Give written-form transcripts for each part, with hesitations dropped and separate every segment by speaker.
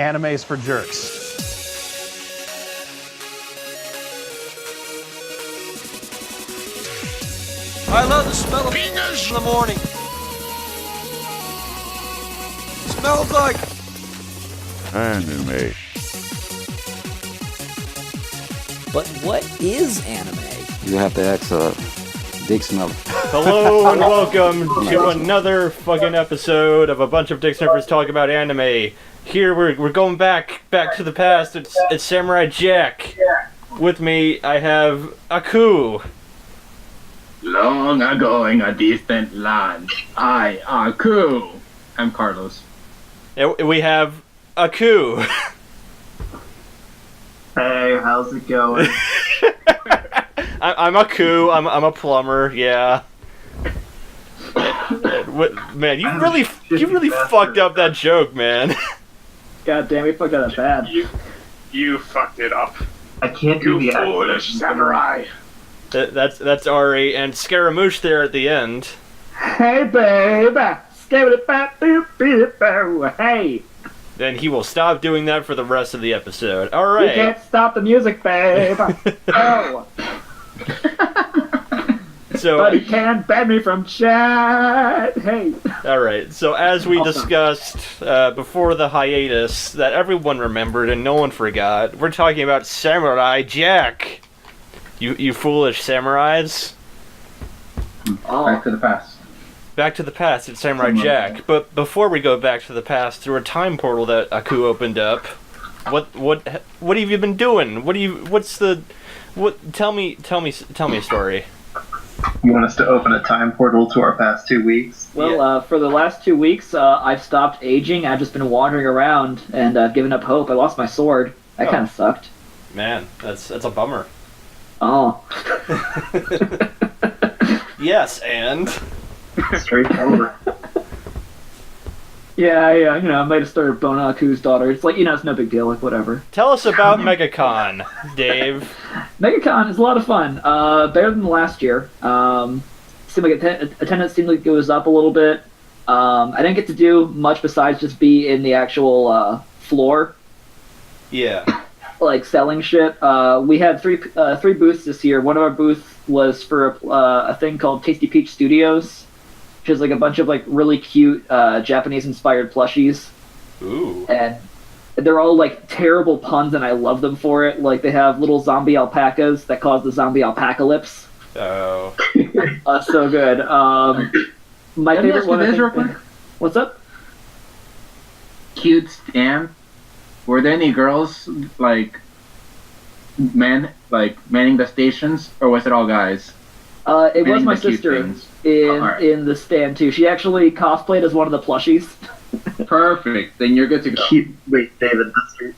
Speaker 1: Animes for Jerks.
Speaker 2: I love the smell of penis in the morning. Smells like
Speaker 3: anime.
Speaker 4: But what is anime?
Speaker 5: You have to ask Dicksniffers.
Speaker 6: Hello and welcome to another fucking episode of a bunch of Dicksniffers talk about anime. Here we're going back to the past. It's Samurai Jack. With me I have Aku.
Speaker 7: Long ago in a distant land, I, Aku. I'm Carlos.
Speaker 6: And we have Aku.
Speaker 8: Hey, how's it going?
Speaker 6: I'm Aku. I'm a plumber. Yeah. Man, you really fucked up that joke, man.
Speaker 8: God damn, we fucked up that bad.
Speaker 7: You fucked it up.
Speaker 8: I can't do
Speaker 7: You
Speaker 8: the
Speaker 7: foolish samurai.
Speaker 6: That's Ari and Scaramouche there at the end.
Speaker 8: Hey, babe. Hey.
Speaker 6: Then he will stop doing that for the rest of the episode. All right.
Speaker 8: You can't stop the music, babe. Oh.
Speaker 6: So,
Speaker 8: but he can't ban me from chat. Hey.
Speaker 6: Alright, so as we discussed before the hiatus that everyone remembered and no one forgot, we're talking about Samurai Jack. You foolish samurais.
Speaker 8: Oh.
Speaker 7: Back to the past.
Speaker 6: Back to the past, it's Samurai Jack. But before we go back to the past, through a time portal that Aku opened up, what have you been doing? Tell me a story.
Speaker 9: You want us to open a time portal to our past 2 weeks?
Speaker 8: Well, for the last 2 weeks, I've stopped aging. I've just been wandering around and given up hope. I lost my sword. That kind of sucked.
Speaker 6: Man, that's a bummer.
Speaker 8: Oh.
Speaker 6: Yes, and
Speaker 9: Straightforward.
Speaker 8: Yeah, I might have started boning Aku's daughter. It's like, it's no big deal, like, whatever.
Speaker 6: tell us about MegaCon, Dave.
Speaker 8: MegaCon is a lot of fun. Better than last year. Seemed like attendance seemed like it was up a little bit. I didn't get to do much besides just be in the actual floor,
Speaker 6: Yeah.
Speaker 8: like selling shit. We had three booths this year. One of our booths was for a thing called Tasty Peach Studios, which is like a bunch of like really cute Japanese-inspired plushies.
Speaker 6: Ooh.
Speaker 8: And they're all like terrible puns, and I love them for it. Like they have little zombie alpacas that cause the zombie alpacalypse.
Speaker 6: Oh.
Speaker 8: So good. My favorite one.
Speaker 7: Real quick?
Speaker 8: What's up?
Speaker 7: Cute Stan. Were there any girls manning the stations, or was it all guys?
Speaker 8: It was my
Speaker 7: the cute
Speaker 8: sister
Speaker 7: things.
Speaker 8: in the stand too. She actually cosplayed as one of the plushies.
Speaker 7: Perfect. Then you're good to go.
Speaker 9: Wait, David,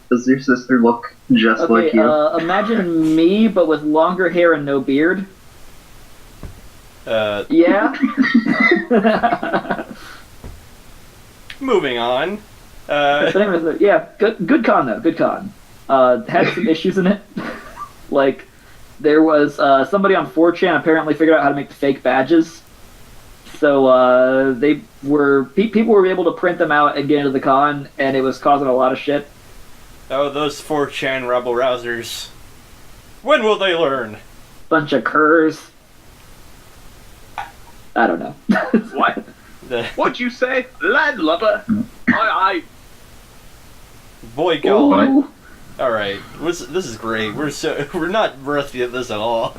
Speaker 9: does your sister look just like you?
Speaker 8: Imagine me, but with longer hair and no beard. Yeah.
Speaker 6: Moving on.
Speaker 8: But anyways, yeah, good con though. Good con. Had some issues in it. Like, there was somebody on 4chan apparently figured out how to make the fake badges. So people were able to print them out and get into the con, and it was causing a lot of shit.
Speaker 6: Oh, those 4chan rebel rousers. When will they learn?
Speaker 8: Bunch of curs. I don't know.
Speaker 7: What? What'd you say? Landlubber? I...
Speaker 6: Boy, God.
Speaker 8: Ooh.
Speaker 6: Alright, this is great. We're not rusty at this at all.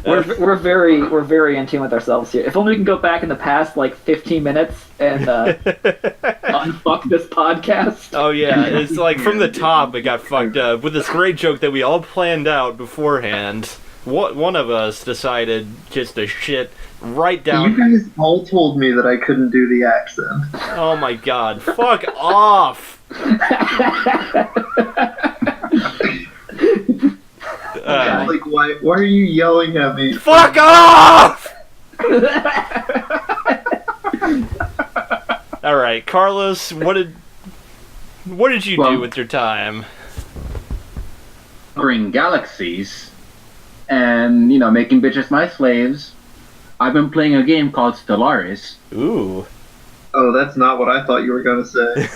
Speaker 8: We're very in tune with ourselves here. If only we can go back in the past like 15 minutes and unfuck this podcast.
Speaker 6: Oh yeah, it's like from the top it got fucked up with this great joke that we all planned out beforehand. One of us decided just to shit right down.
Speaker 9: You guys all told me that I couldn't do the accent.
Speaker 6: Oh my god, fuck off!
Speaker 9: Like, why are you yelling at me?
Speaker 6: Fuck off! Alright, Carlos, what did you do with your time?
Speaker 7: Conquering galaxies and, making bitches my slaves. I've been playing a game called Stellaris.
Speaker 6: Ooh.
Speaker 9: Oh, that's not what I thought you were going to say.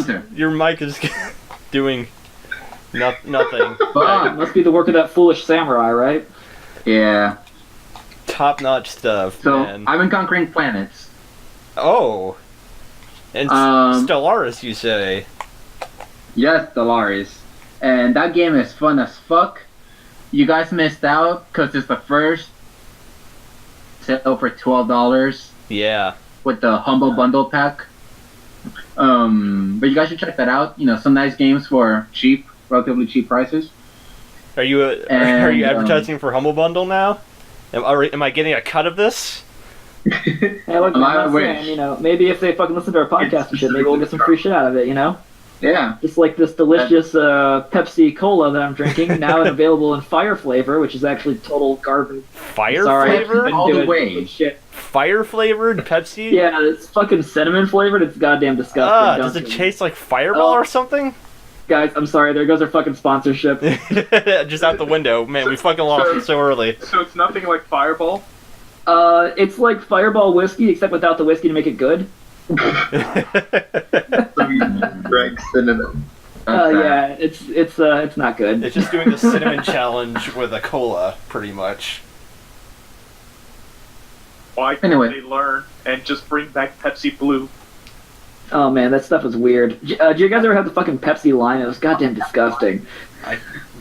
Speaker 7: Hunter.
Speaker 6: Your mic is doing nothing.
Speaker 7: Fuck.
Speaker 8: Must be the work of that foolish samurai, right?
Speaker 7: Yeah.
Speaker 6: Top-notch stuff,
Speaker 7: So
Speaker 6: man.
Speaker 7: I've been conquering planets.
Speaker 6: Oh. And Stellaris, you say?
Speaker 7: Yes, Stellaris. And that game is fun as fuck. You guys missed out because it's the first sale for $12
Speaker 6: Yeah.
Speaker 7: with the Humble Bundle Pack. But you guys should check that out. You know, some nice games for cheap, relatively cheap prices.
Speaker 6: Are you
Speaker 7: And,
Speaker 6: advertising for Humble Bundle now? Am I getting a cut of this?
Speaker 8: Hey, look,
Speaker 7: I
Speaker 8: I'm not
Speaker 7: wish.
Speaker 8: saying, maybe if they fucking listen to our podcast and shit, maybe we'll get some free shit out of it,
Speaker 7: Yeah.
Speaker 8: Just like this delicious Pepsi Cola that I'm drinking, now available in fire flavor, which is actually total garbage.
Speaker 6: Fire
Speaker 8: Sorry,
Speaker 6: flavored?
Speaker 8: I've
Speaker 7: All
Speaker 8: been
Speaker 7: the
Speaker 8: doing
Speaker 7: way.
Speaker 8: shit.
Speaker 6: Fire flavored Pepsi?
Speaker 8: Yeah, it's fucking cinnamon flavored. It's goddamn disgusting.
Speaker 6: Does
Speaker 8: Don't
Speaker 6: it
Speaker 8: you?
Speaker 6: taste like Fireball
Speaker 8: Oh.
Speaker 6: or something?
Speaker 8: Guys, I'm sorry. There goes our fucking sponsorship.
Speaker 6: Just out the window. Man, we fucking lost it so early.
Speaker 1: So it's nothing like Fireball?
Speaker 8: It's like Fireball whiskey, except without the whiskey to make it good.
Speaker 9: So you drank cinnamon.
Speaker 8: Yeah, it's not good.
Speaker 6: It's just doing the cinnamon challenge with a cola, pretty much.
Speaker 1: Why can't
Speaker 7: Anyway.
Speaker 1: they learn and just bring back Pepsi Blue?
Speaker 8: Oh man, that stuff is weird. Do you guys ever have the fucking Pepsi Lime? It was goddamn disgusting.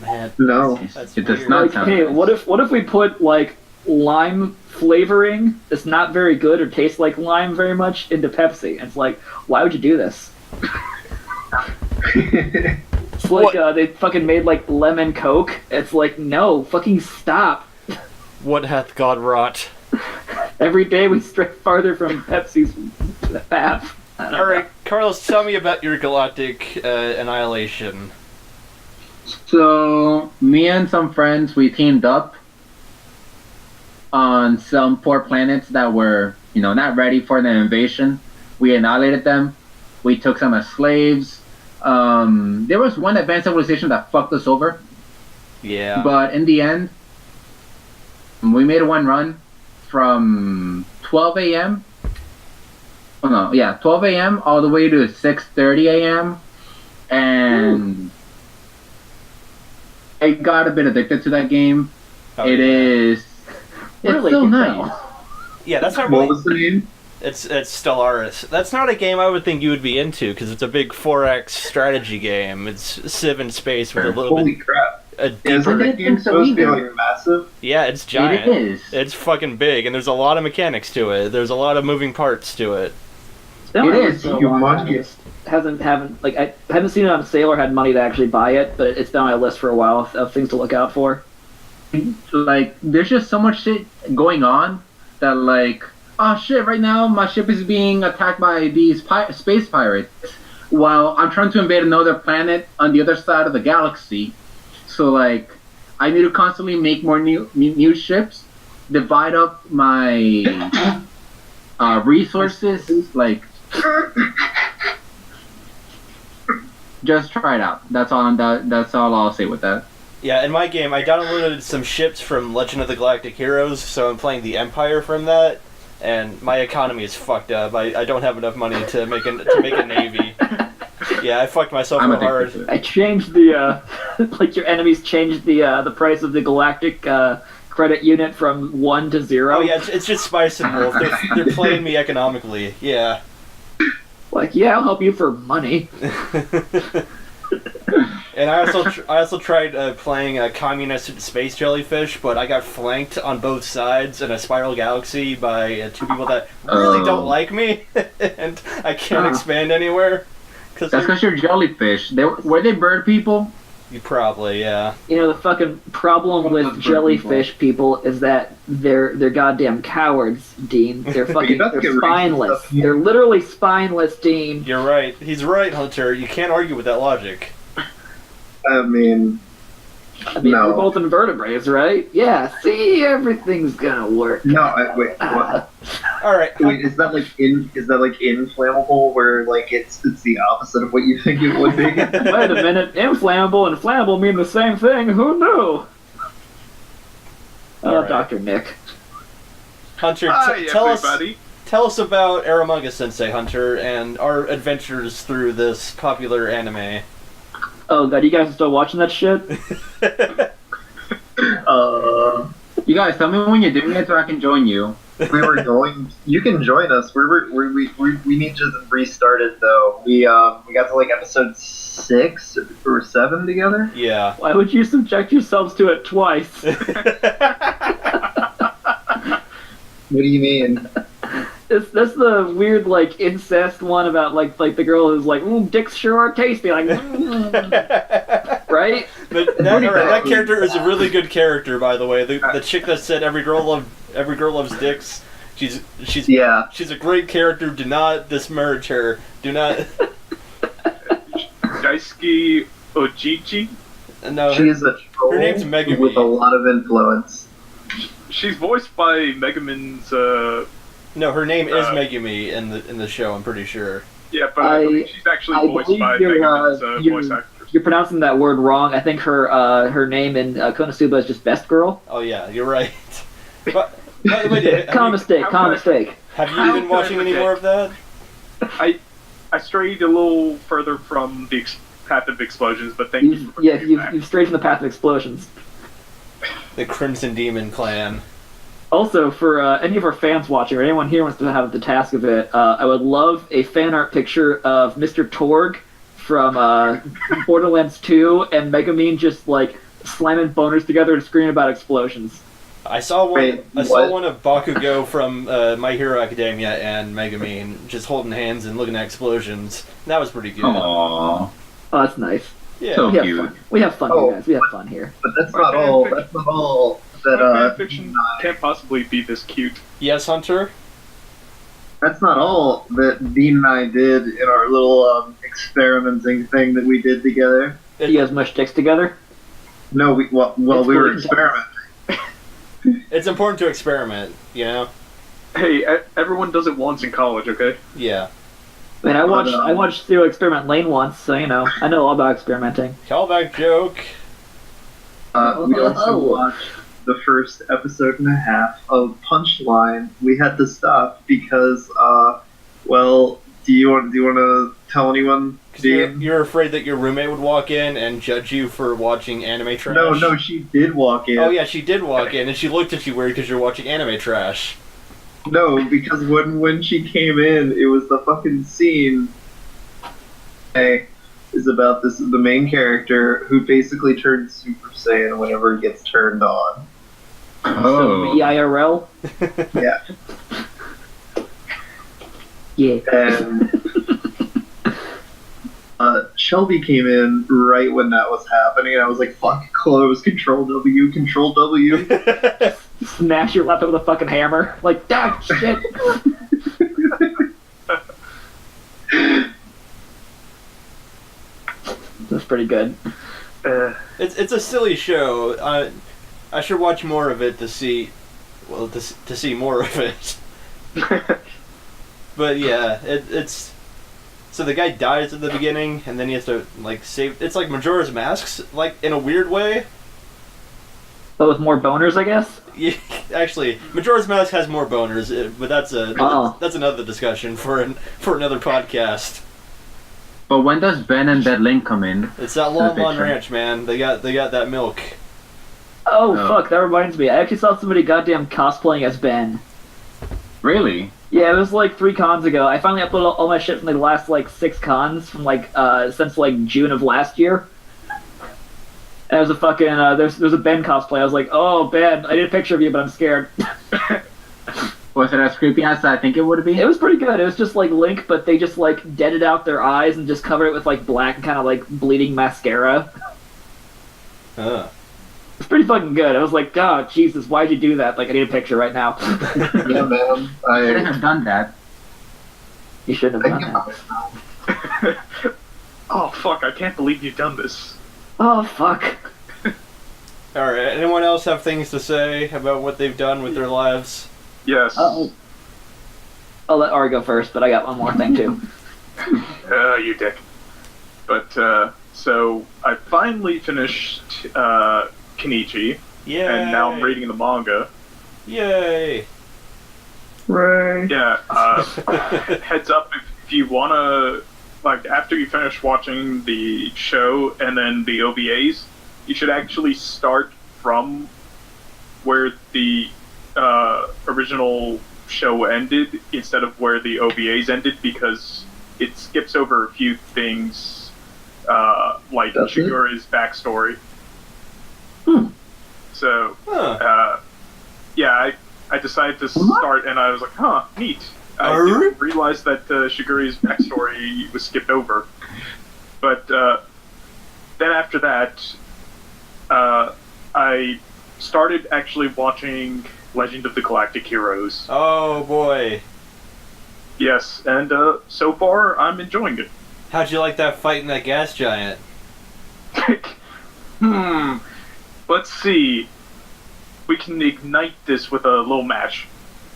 Speaker 6: Man,
Speaker 9: No.
Speaker 6: that's
Speaker 7: It does
Speaker 6: weird.
Speaker 7: not
Speaker 8: Like,
Speaker 7: sound
Speaker 8: hey,
Speaker 7: nice.
Speaker 8: what if we put like lime flavoring that's not very good or tastes like lime very much into Pepsi? And it's like, why would you do this? It's like they fucking made like lemon Coke. It's like, no, fucking stop.
Speaker 6: What hath God wrought?
Speaker 8: Every day we stray farther from Pepsi's path.
Speaker 6: Alright, Carlos, tell me about your galactic annihilation.
Speaker 7: So, me and some friends, we teamed up on some poor planets that were, not ready for the invasion. We annihilated them. We took some as slaves. There was one advanced civilization that fucked us over.
Speaker 6: Yeah.
Speaker 7: But in the end, we made one run from 12 a.m. Oh no, yeah, 12 a.m. all the way to 6:30 a.m. And I got a bit addicted to that game.
Speaker 6: Oh,
Speaker 7: It
Speaker 6: yeah.
Speaker 7: is. It's
Speaker 8: Really
Speaker 7: so
Speaker 8: good
Speaker 7: nice.
Speaker 6: Yeah, that's not
Speaker 9: What
Speaker 6: really...
Speaker 9: was the name?
Speaker 6: It's Stellaris. That's not a game I would think you would be into, because it's a big 4X strategy game. It's Civ in space with a little
Speaker 9: Holy
Speaker 6: bit...
Speaker 9: crap.
Speaker 6: A
Speaker 9: Is
Speaker 6: deeper...
Speaker 9: that game supposed to be like massive?
Speaker 6: Yeah, it's giant.
Speaker 7: It is.
Speaker 6: It's fucking big, and there's a lot of mechanics to it. There's a lot of moving parts to it.
Speaker 8: It
Speaker 7: is
Speaker 9: humongous.
Speaker 8: I haven't seen it on sale or had money to actually buy it, but it's been on my list for a while of things to look out for.
Speaker 7: Like, there's just so much shit going on that, like, oh shit, right now my ship is being attacked by these space pirates while I'm trying to invade another planet on the other side of the galaxy. So, like, I need to constantly make more new ships, divide up my resources, like, just try it out. That's all I'll say with that.
Speaker 6: Yeah, in my game, I downloaded some ships from Legend of the Galactic Heroes, so I'm playing the Empire from that, and my economy is fucked up. I don't have enough money to make a navy. Yeah, I fucked myself
Speaker 7: I'm
Speaker 6: real
Speaker 7: addicted
Speaker 6: hard.
Speaker 7: to it.
Speaker 8: I changed the like your enemies changed the price of the galactic credit unit from 1 to 0.
Speaker 6: Oh yeah, it's just Spice and Wolf. They're playing me economically. Yeah.
Speaker 8: Like, yeah, I'll help you for money.
Speaker 6: And I also tried playing a communist space jellyfish, but I got flanked on both sides in a spiral galaxy by two people that really don't like me, and I can't expand anywhere.
Speaker 7: That's because you're jellyfish. Were they bird people?
Speaker 6: You probably, yeah.
Speaker 8: You know, the fucking problem with jellyfish people is that they're goddamn cowards, Dean. They're fucking
Speaker 9: about to get
Speaker 8: they're
Speaker 9: racist
Speaker 8: spineless.
Speaker 9: up here.
Speaker 8: They're literally spineless, Dean.
Speaker 6: You're right. He's right, Hunter. You can't argue with that logic.
Speaker 9: I mean, no.
Speaker 8: We're both invertebrates, right? Yeah, see, everything's gonna work.
Speaker 9: No, wait, what?
Speaker 6: All right.
Speaker 9: Wait, is that like inflammable where like it's the opposite of what you think it would be?
Speaker 8: Wait a minute, inflammable and flammable mean the same thing? Who knew?
Speaker 6: All right.
Speaker 8: Dr. Nick.
Speaker 6: Hunter,
Speaker 1: Hi,
Speaker 6: tell us.
Speaker 1: everybody.
Speaker 6: tell us about Aramonga Sensei, Hunter, and our adventures through this popular anime.
Speaker 8: Oh god, you guys are still watching that shit?
Speaker 7: You guys, tell me when you're doing it so I can join you.
Speaker 9: We were going. You can join us. We need to restart it though. We got to like episode 6 or 7 together.
Speaker 6: Yeah.
Speaker 8: Why would you subject yourselves to it twice?
Speaker 9: What do you mean?
Speaker 8: That's the weird like incest one about like the girl who's like, dicks sure are tasty, like, right?
Speaker 6: That character is a really good character, by the way. The chick that said every girl loves dicks. She's a great character. Do not disparage her. Do not.
Speaker 1: Daisuke Ojiji?
Speaker 6: No,
Speaker 9: She is a troll
Speaker 6: her name's Megumi.
Speaker 9: with a lot of influence.
Speaker 1: She's voiced by Megumin's,
Speaker 6: No, her name is Megumi in the show, I'm pretty sure.
Speaker 1: Yeah, but I believe she's actually voiced by Megumin's voice actress.
Speaker 8: You're pronouncing that word wrong. I think her name in Konosuba is just Best Girl.
Speaker 6: Oh yeah, you're right. But, by the way,
Speaker 8: common mistake.
Speaker 6: Have you been watching any more of that?
Speaker 1: I strayed a little further from the path of explosions, but thank you for
Speaker 8: you've strayed from the path of explosions.
Speaker 6: The Crimson Demon Clan.
Speaker 8: Also, for any of our fans watching, or anyone here wants to have the task of it, I would love a fan art picture of Mr. Torg from Borderlands 2 and Megumin just like slamming boners together and screaming about explosions.
Speaker 6: I saw one.
Speaker 9: Wait,
Speaker 6: I saw
Speaker 9: what?
Speaker 6: one of Bakugo from My Hero Academia and Megumin just holding hands and looking at explosions. That was pretty good.
Speaker 7: Aww.
Speaker 8: Oh, that's nice.
Speaker 6: Yeah.
Speaker 7: So
Speaker 8: We have
Speaker 7: cute.
Speaker 8: fun. We have fun,
Speaker 9: Oh.
Speaker 8: you guys. We have fun here.
Speaker 9: But that's not all. That's not all. That
Speaker 1: fanfiction can't possibly be this cute.
Speaker 6: Yes, Hunter.
Speaker 9: That's not all that Dean and I did in our little experimenting thing that we did together.
Speaker 8: You guys mush dicks together?
Speaker 9: No, we we were experimenting.
Speaker 6: It's important to experiment, you know.
Speaker 1: Hey, everyone does it once in college, okay?
Speaker 6: Yeah.
Speaker 8: I mean, I watched Zero Experiment Lane once, so you know, I know all about experimenting.
Speaker 6: Callback joke.
Speaker 9: We also watched the first episode and a half of Punchline. We had to stop because, well, do you want to tell anyone?
Speaker 6: Because you're afraid that your roommate would walk in and judge you for watching anime trash.
Speaker 9: No, she did walk in.
Speaker 6: Oh yeah, she did walk in, and she looked at you weird because you're watching anime trash.
Speaker 9: No, because when she came in, it was the fucking scene. Hey, is about the main character who basically turns Super Saiyan whenever he gets turned on.
Speaker 8: So, EIRL?
Speaker 9: Yeah.
Speaker 8: Yeah.
Speaker 9: And Shelby came in right when that was happening, and I was like, fuck, close, Control W, Control W.
Speaker 8: Smash your laptop with a fucking hammer. Like, ah, shit! That's pretty good.
Speaker 6: It's a silly show. I should watch more of it to see more of it. But yeah, it's so the guy dies at the beginning, and then he has to like save. It's like Majora's Masks, like in a weird way.
Speaker 8: But with more boners, I guess?
Speaker 6: Yeah, actually, Majora's Mask has more boners, but that's another discussion for another podcast.
Speaker 7: But when does Ben and Dead Link come in?
Speaker 6: It's that Longmont Ranch, man. They got that milk.
Speaker 8: Oh, fuck, that reminds me. I actually saw somebody goddamn cosplaying as Ben.
Speaker 7: Really?
Speaker 8: Yeah, it was like 3 cons ago. I finally uploaded all my shit from the last like 6 cons from like since like June of last year. And it was a fucking there's a Ben cosplay. I was like, oh Ben, I did a picture of you, but I'm scared.
Speaker 7: Was it as creepy as I think it would be?
Speaker 8: It was pretty good. It was just like Link, but they just like deaded out their eyes and just covered it with like black and kind of like bleeding mascara. It's pretty fucking good. I was like, God, Jesus, why'd you do that? Like, I need a picture right now.
Speaker 9: Yeah, man.
Speaker 7: I shouldn't have done that.
Speaker 8: You shouldn't have done that.
Speaker 1: Oh, fuck, I can't believe you've done this.
Speaker 8: Oh, fuck.
Speaker 6: Alright, anyone else have things to say about what they've done with their lives?
Speaker 1: Yes.
Speaker 8: I'll let Ari go first, but I got one more thing, too.
Speaker 1: You dick. But, so, I finally finished, Kenichi.
Speaker 6: Yay!
Speaker 1: And now I'm reading the manga.
Speaker 6: Yay!
Speaker 8: Ray.
Speaker 1: Yeah, heads up if you wanna, like, after you finish watching the show and then the OVAs, you should actually start from where the original show ended instead of where the OVAs ended, because it skips over a few things, like Shigura's backstory. So, yeah, I decided to start, and I was like, huh, neat. I didn't realize that Shiguri's backstory was skipped over. But then after that, I started actually watching Legend of the Galactic Heroes.
Speaker 6: Oh boy.
Speaker 1: Yes, and so far I'm enjoying it.
Speaker 6: How'd you like that fight in that gas giant?
Speaker 1: Let's see. We can ignite this with a little match.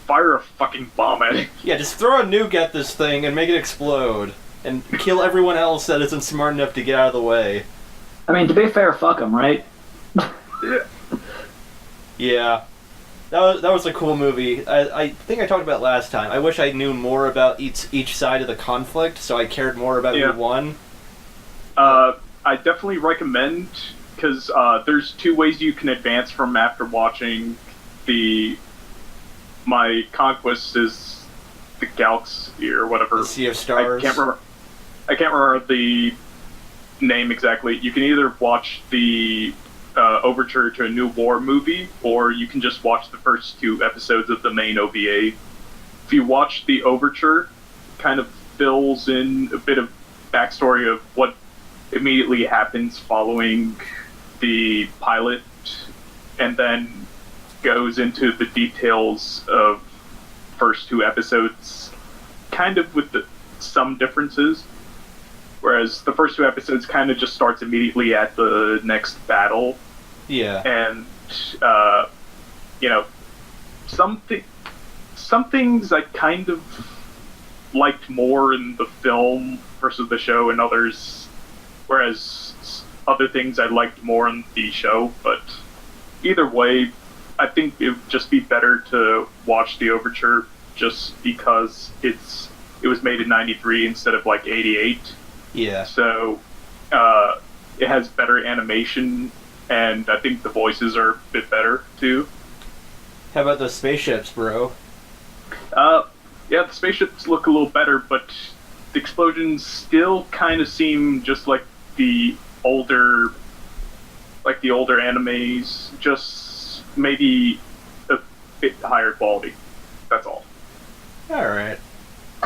Speaker 1: Fire a fucking bomb at it.
Speaker 6: Yeah, just throw a nuke at this thing and make it explode. And kill everyone else that isn't smart enough to get out of the way.
Speaker 8: I mean, to be fair, fuck him, right?
Speaker 1: Yeah.
Speaker 6: Yeah. That was a cool movie. I think I talked about it last time. I wish I knew more about each side of the conflict, so I cared more about who won.
Speaker 1: I definitely recommend, because there's two ways you can advance from after watching My Conquest is the Galaxy or whatever.
Speaker 6: The Sea of Stars.
Speaker 1: I can't remember the name exactly. You can either watch the Overture to a New War movie, or you can just watch the first 2 episodes of the main OVA. If you watch the Overture, it kind of fills in a bit of backstory of what immediately happens following the pilot, and then goes into the details of first 2 episodes, kind of with some differences. Whereas the first 2 episodes kind of just starts immediately at the next battle.
Speaker 6: Yeah.
Speaker 1: And, some things I kind of liked more in the film versus the show, and whereas other things I liked more in the show. But either way, I think it would just be better to watch the Overture just because it was made in 93 instead of like 88.
Speaker 6: Yeah.
Speaker 1: So it has better animation, and I think the voices are a bit better too.
Speaker 6: How about the spaceships, bro?
Speaker 1: Yeah, the spaceships look a little better, but the explosions still kind of seem just like the older animes, just maybe a bit higher quality. That's all.
Speaker 6: Alright.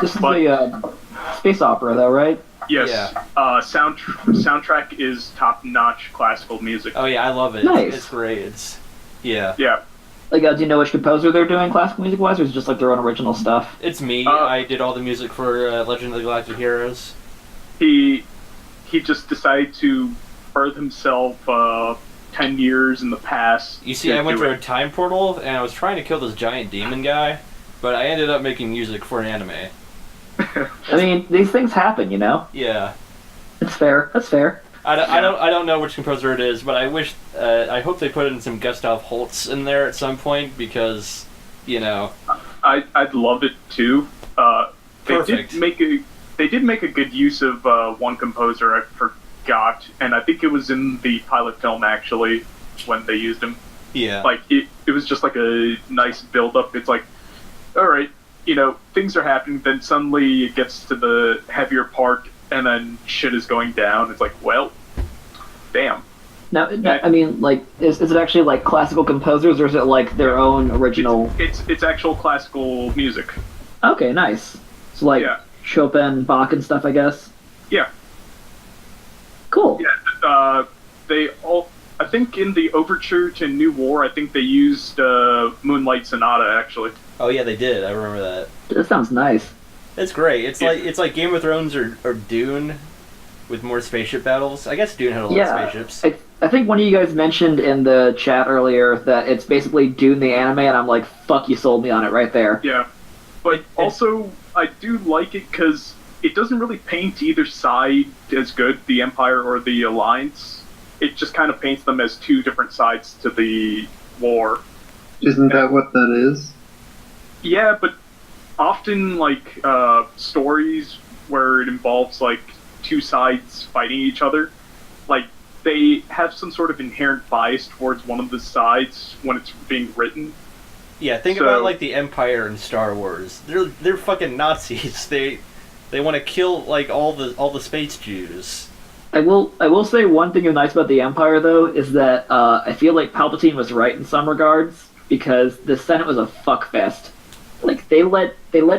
Speaker 8: This is a space opera, though, right?
Speaker 1: Yes.
Speaker 6: Yeah.
Speaker 1: Soundtrack is top-notch classical music.
Speaker 6: Oh yeah, I love it.
Speaker 8: Nice.
Speaker 6: It's great. Yeah.
Speaker 1: Yeah.
Speaker 8: Like, do you know which composer they're doing classical music-wise, or is it just like their own original stuff?
Speaker 6: It's me. I did all the music for Legend of the Galactic Heroes.
Speaker 1: He just decided to birth himself 10 years in the past.
Speaker 6: You see, I went through a time portal, and I was trying to kill this giant demon guy, but I ended up making music for an anime.
Speaker 8: I mean, these things happen, you know?
Speaker 6: Yeah.
Speaker 8: It's fair. That's fair.
Speaker 6: I don't know which composer it is, but I hope they put in some Gustav Holst in there at some point, because,
Speaker 1: I'd love it too.
Speaker 6: Perfect.
Speaker 1: They did make a good use of one composer. I forgot, and I think it was in the pilot film actually when they used him.
Speaker 6: Yeah.
Speaker 1: Like it was just like a nice build up. It's like, all right, things are happening. Then suddenly it gets to the heavier part, and then shit is going down. It's like, well, damn.
Speaker 8: Now, I mean, like, is it actually like classical composers, or is it like their own original?
Speaker 1: It's actual classical music.
Speaker 8: Okay, nice. So like Chopin, Bach, and stuff, I guess.
Speaker 1: Yeah.
Speaker 8: Cool.
Speaker 1: Yeah. I think in the Overture to New War, I think they used Moonlight Sonata actually.
Speaker 6: Oh yeah, they did. I remember that.
Speaker 8: That sounds nice.
Speaker 6: It's great. It's like Game of Thrones or Dune, with more spaceship battles. I guess Dune had a lot of spaceships.
Speaker 8: I think one of you guys mentioned in the chat earlier that it's basically Dune the anime, and I'm like, fuck, you sold me on it right there.
Speaker 1: Yeah, but also I do like it because it doesn't really paint either side as good, the Empire or the Alliance. It just kind of paints them as 2 different sides to the war.
Speaker 9: Isn't that what that is?
Speaker 1: Yeah, but often like stories where it involves like two sides fighting each other, like they have some sort of inherent bias towards one of the sides when it's being written.
Speaker 6: Yeah, think about like the Empire in Star Wars. They're fucking Nazis. They want to kill like all the space Jews.
Speaker 8: I will say one thing that's nice about the Empire though is that I feel like Palpatine was right in some regards because the Senate was a fuckfest. Like they let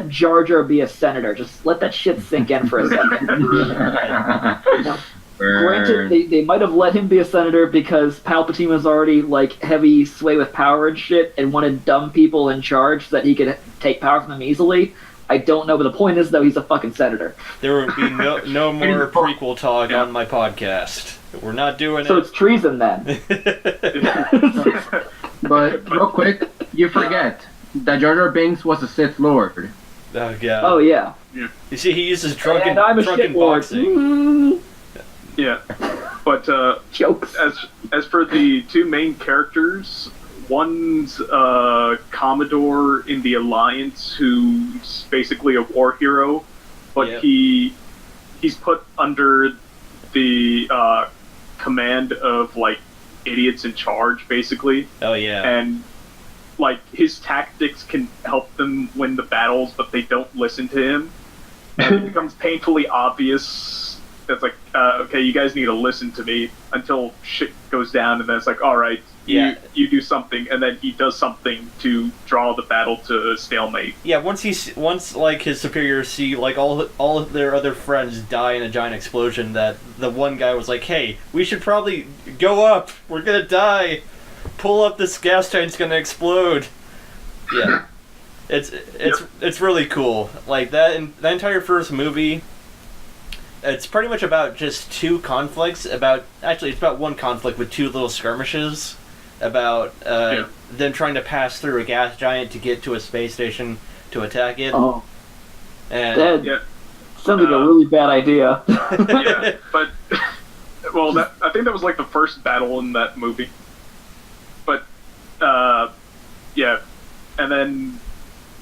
Speaker 8: Jar Jar be a senator. Just let that shit sink in for a second. Now, granted, they might have let him be a senator because Palpatine was already like heavy sway with power and shit, and wanted dumb people in charge so that he could take power from them easily. I don't know, but the point is though he's a fucking senater.
Speaker 6: There will be no more prequel talk on my podcast. We're not doing
Speaker 8: so
Speaker 6: it.
Speaker 8: So it's treason then.
Speaker 7: But real quick, you forget that Jar Jar Binks was a Sith Lord.
Speaker 6: Oh god.
Speaker 8: Oh yeah.
Speaker 6: You see, he uses drunken
Speaker 8: boxing.
Speaker 1: Yeah, but
Speaker 8: jokes.
Speaker 1: As for the two main characters, one's Commodore in the Alliance, who's basically a war hero, but he's put under the command of like idiots in charge, basically.
Speaker 6: Oh yeah.
Speaker 1: And like his tactics can help them win the battles, but they don't listen to him, and it becomes painfully obvious. It's like, okay, you guys need to listen to me until shit goes down, and then it's like, all right, you do something, and then he does something to draw the battle to a stalemate.
Speaker 6: Yeah, once like his superiors see like all of their other friends die in a giant explosion, that the one guy was like, hey, we should probably go up. We're gonna die. Pull up, this gas tank's gonna explode. Yeah, it's really cool. Like that, the entire first movie. It's pretty much about just two conflicts. It's about one conflict with two little skirmishes about them trying to pass through a gas giant to get to a space station to attack it.
Speaker 8: Oh,
Speaker 6: and
Speaker 8: that sounds like a really bad idea.
Speaker 1: Yeah, but well, I think that was like the first battle in that movie. But yeah, and then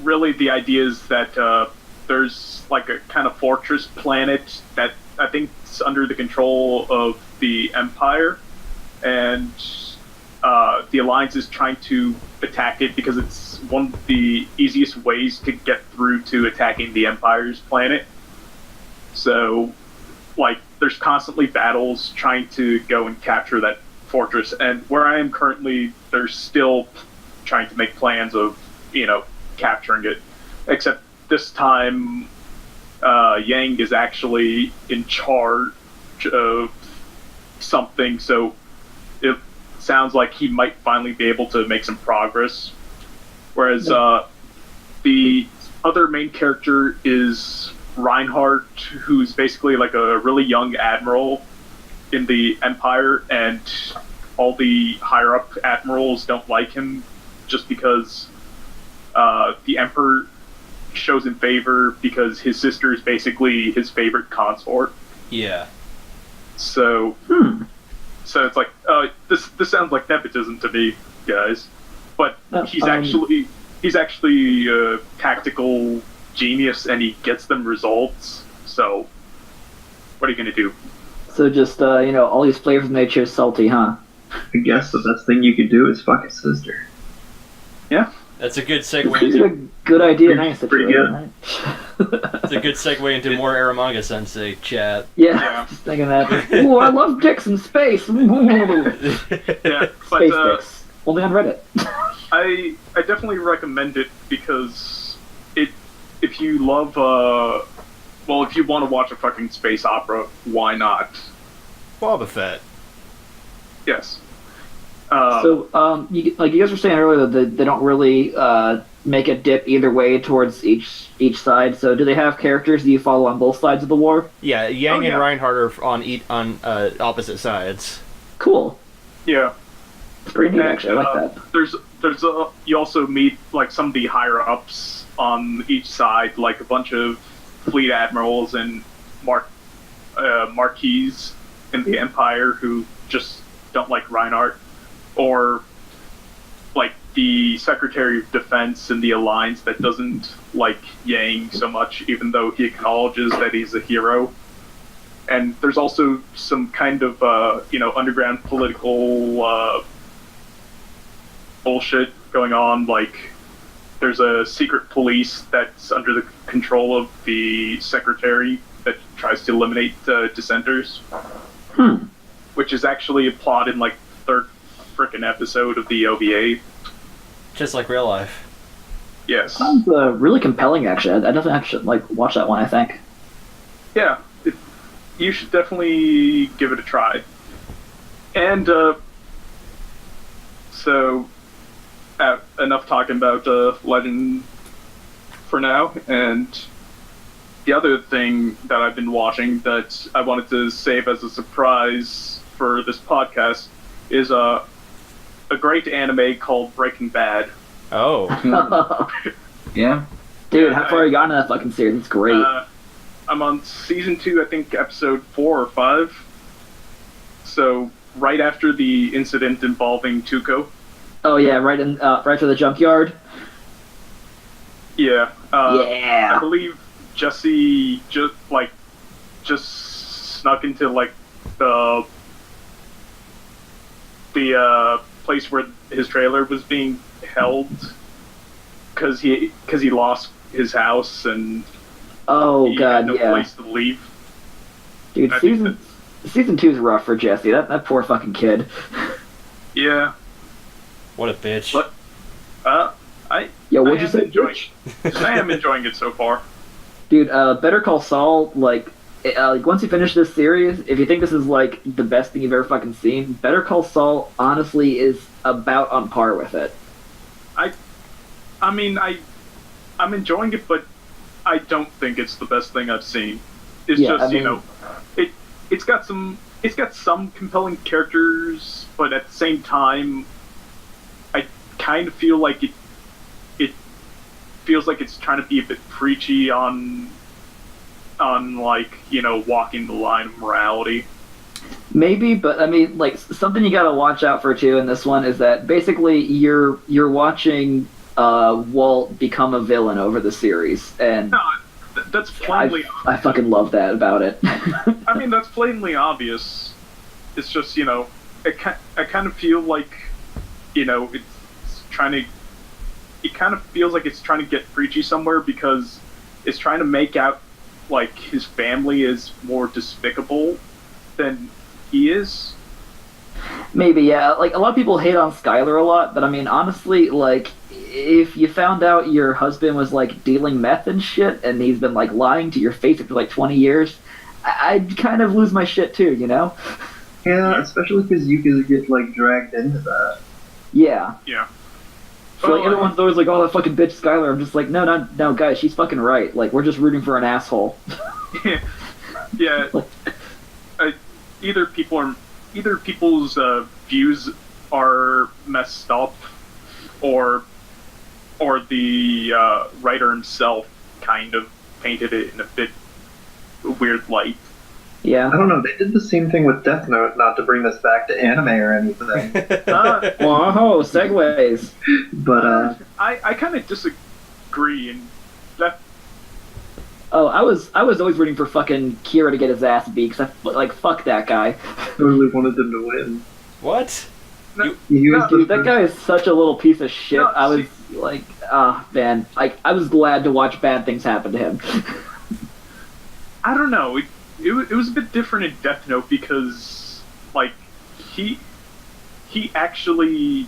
Speaker 1: really the idea is that there's like a kind of fortress planet that I think is under the control of the Empire, and the Alliance is trying to attack it because it's one of the easiest ways to get through to attacking the Empire's planet. So, like, there's constantly battles trying to go and capture that fortress, and where I am currently, they're still trying to make plans of, capturing it, except this time, Yang is actually in charge of something, so it sounds like he might finally be able to make some progress. Whereas the other main character is Reinhardt, who's basically like a really young admiral in the Empire, and all the higher-up admirals don't like him just because the Emperor shows in favor because his sister is basically his favorite consort.
Speaker 6: Yeah.
Speaker 1: So it's like, this sounds like nepotism to me, guys. But he's actually a tactical genius, and he gets them results. So what are you gonna do?
Speaker 8: So just all these flavors of nature is salty, huh?
Speaker 9: I guess the best thing you could do is fuck his sister.
Speaker 1: Yeah.
Speaker 6: That's a good segue.
Speaker 8: It's a good idea. Nice.
Speaker 9: Pretty good.
Speaker 8: Right?
Speaker 6: It's a good segue into more Aramanga Sensei chat.
Speaker 8: Yeah. Just thinking that. Ooh, I love dicks in space.
Speaker 1: Yeah, but
Speaker 8: Space dicks. Only on Reddit.
Speaker 1: I definitely recommend it because if you love if you want to watch a fucking space opera, why not?
Speaker 6: Boba Fett.
Speaker 1: Yes.
Speaker 8: So, you guys were saying earlier that they don't really make a dip either way towards each side. So, do they have characters that you follow on both sides of the war?
Speaker 6: Yeah, Yang and Reinhardt are on opposite sides.
Speaker 8: Cool.
Speaker 1: Yeah.
Speaker 8: It's pretty neat, actually. I like that.
Speaker 1: There's you also meet like some of the higher ups on each side, like a bunch of fleet admirals and marquis in the Empire who just don't like Reinhardt. Or, like, the Secretary of Defense in the Alliance that doesn't like Yang so much, even though he acknowledges that he's a hero. And there's also some kind of, underground political bullshit going on. Like, there's a secret police that's under the control of the Secretary that tries to eliminate dissenters. Which is actually a plot in, like, the third frickin' episode of the OVA.
Speaker 6: Just like real life.
Speaker 1: Yes.
Speaker 8: Sounds really compelling, actually. I definitely should watch that one, I think.
Speaker 1: Yeah. You should definitely give it a try. And, so, enough talking about Legend for now, and the other thing that I've been watching that I wanted to save as a surprise for this podcast is a great anime called Breaking Bad.
Speaker 6: Oh.
Speaker 7: Yeah.
Speaker 8: Dude, how far are you gotten in that fucking series? It's great.
Speaker 1: I'm on season 2, I think episode 4 or 5. So, right after the incident involving Tuco.
Speaker 8: Oh yeah, right to the junkyard.
Speaker 1: Yeah.
Speaker 8: Yeah.
Speaker 1: I believe Jesse just snuck into the place where his trailer was being held because he lost his house and he had no place to leave.
Speaker 8: Dude, season 2 is rough for Jesse. That poor fucking kid.
Speaker 1: Yeah.
Speaker 6: What a bitch.
Speaker 1: But
Speaker 8: what'd you say?
Speaker 1: I am enjoying it so far.
Speaker 8: Dude, Better Call Saul, once you finish this series, if you think this is the best thing you've ever fucking seen, Better Call Saul honestly is about on par with it.
Speaker 1: I'm enjoying it, but I don't think it's the best thing I've seen. It's it's got some compelling characters, but at the same time, I kind of feel like it feels like it's trying to be a bit preachy on walking the line of morality.
Speaker 8: Maybe, but something you gotta watch out for too in this one is that basically you're watching Walt become a villain over the series, and
Speaker 1: No, that's plainly
Speaker 8: I fucking love that about it.
Speaker 1: I mean, that's blatantly obvious. It's just, I kind of feel like, it's trying to... It kind of feels like it's trying to get preachy somewhere because it's trying to make out, his family is more despicable than he is.
Speaker 8: Maybe, yeah. A lot of people hate on Skylar a lot, but honestly, if you found out your husband was, dealing meth and shit, and he's been, lying to your face for, 20 years, I'd kind of lose my shit, too,
Speaker 9: Yeah, especially because you could get, dragged into that.
Speaker 8: Yeah.
Speaker 1: Yeah.
Speaker 8: So, everyone's always oh, that fucking bitch Skylar. I'm just no, guys, she's fucking right. We're just rooting for an asshole.
Speaker 1: Yeah. Either people's views are messed up, or the writer himself kind of painted it in a bit weird light.
Speaker 8: Yeah.
Speaker 9: I don't know, they did the same thing with Death Note, not to bring this back to anime or anything.
Speaker 8: Whoa, segues.
Speaker 9: But,
Speaker 1: I kind of disagree, and that...
Speaker 8: Oh, I was always rooting for fucking Kira to get his ass beat, because fuck that guy.
Speaker 9: totally wanted them to win.
Speaker 6: What?
Speaker 8: Dude, that guy is such a little piece of shit.
Speaker 1: No,
Speaker 8: I was man, I was glad to watch bad things happen to him.
Speaker 1: I don't know. It was a bit different in Death Note because, he actually,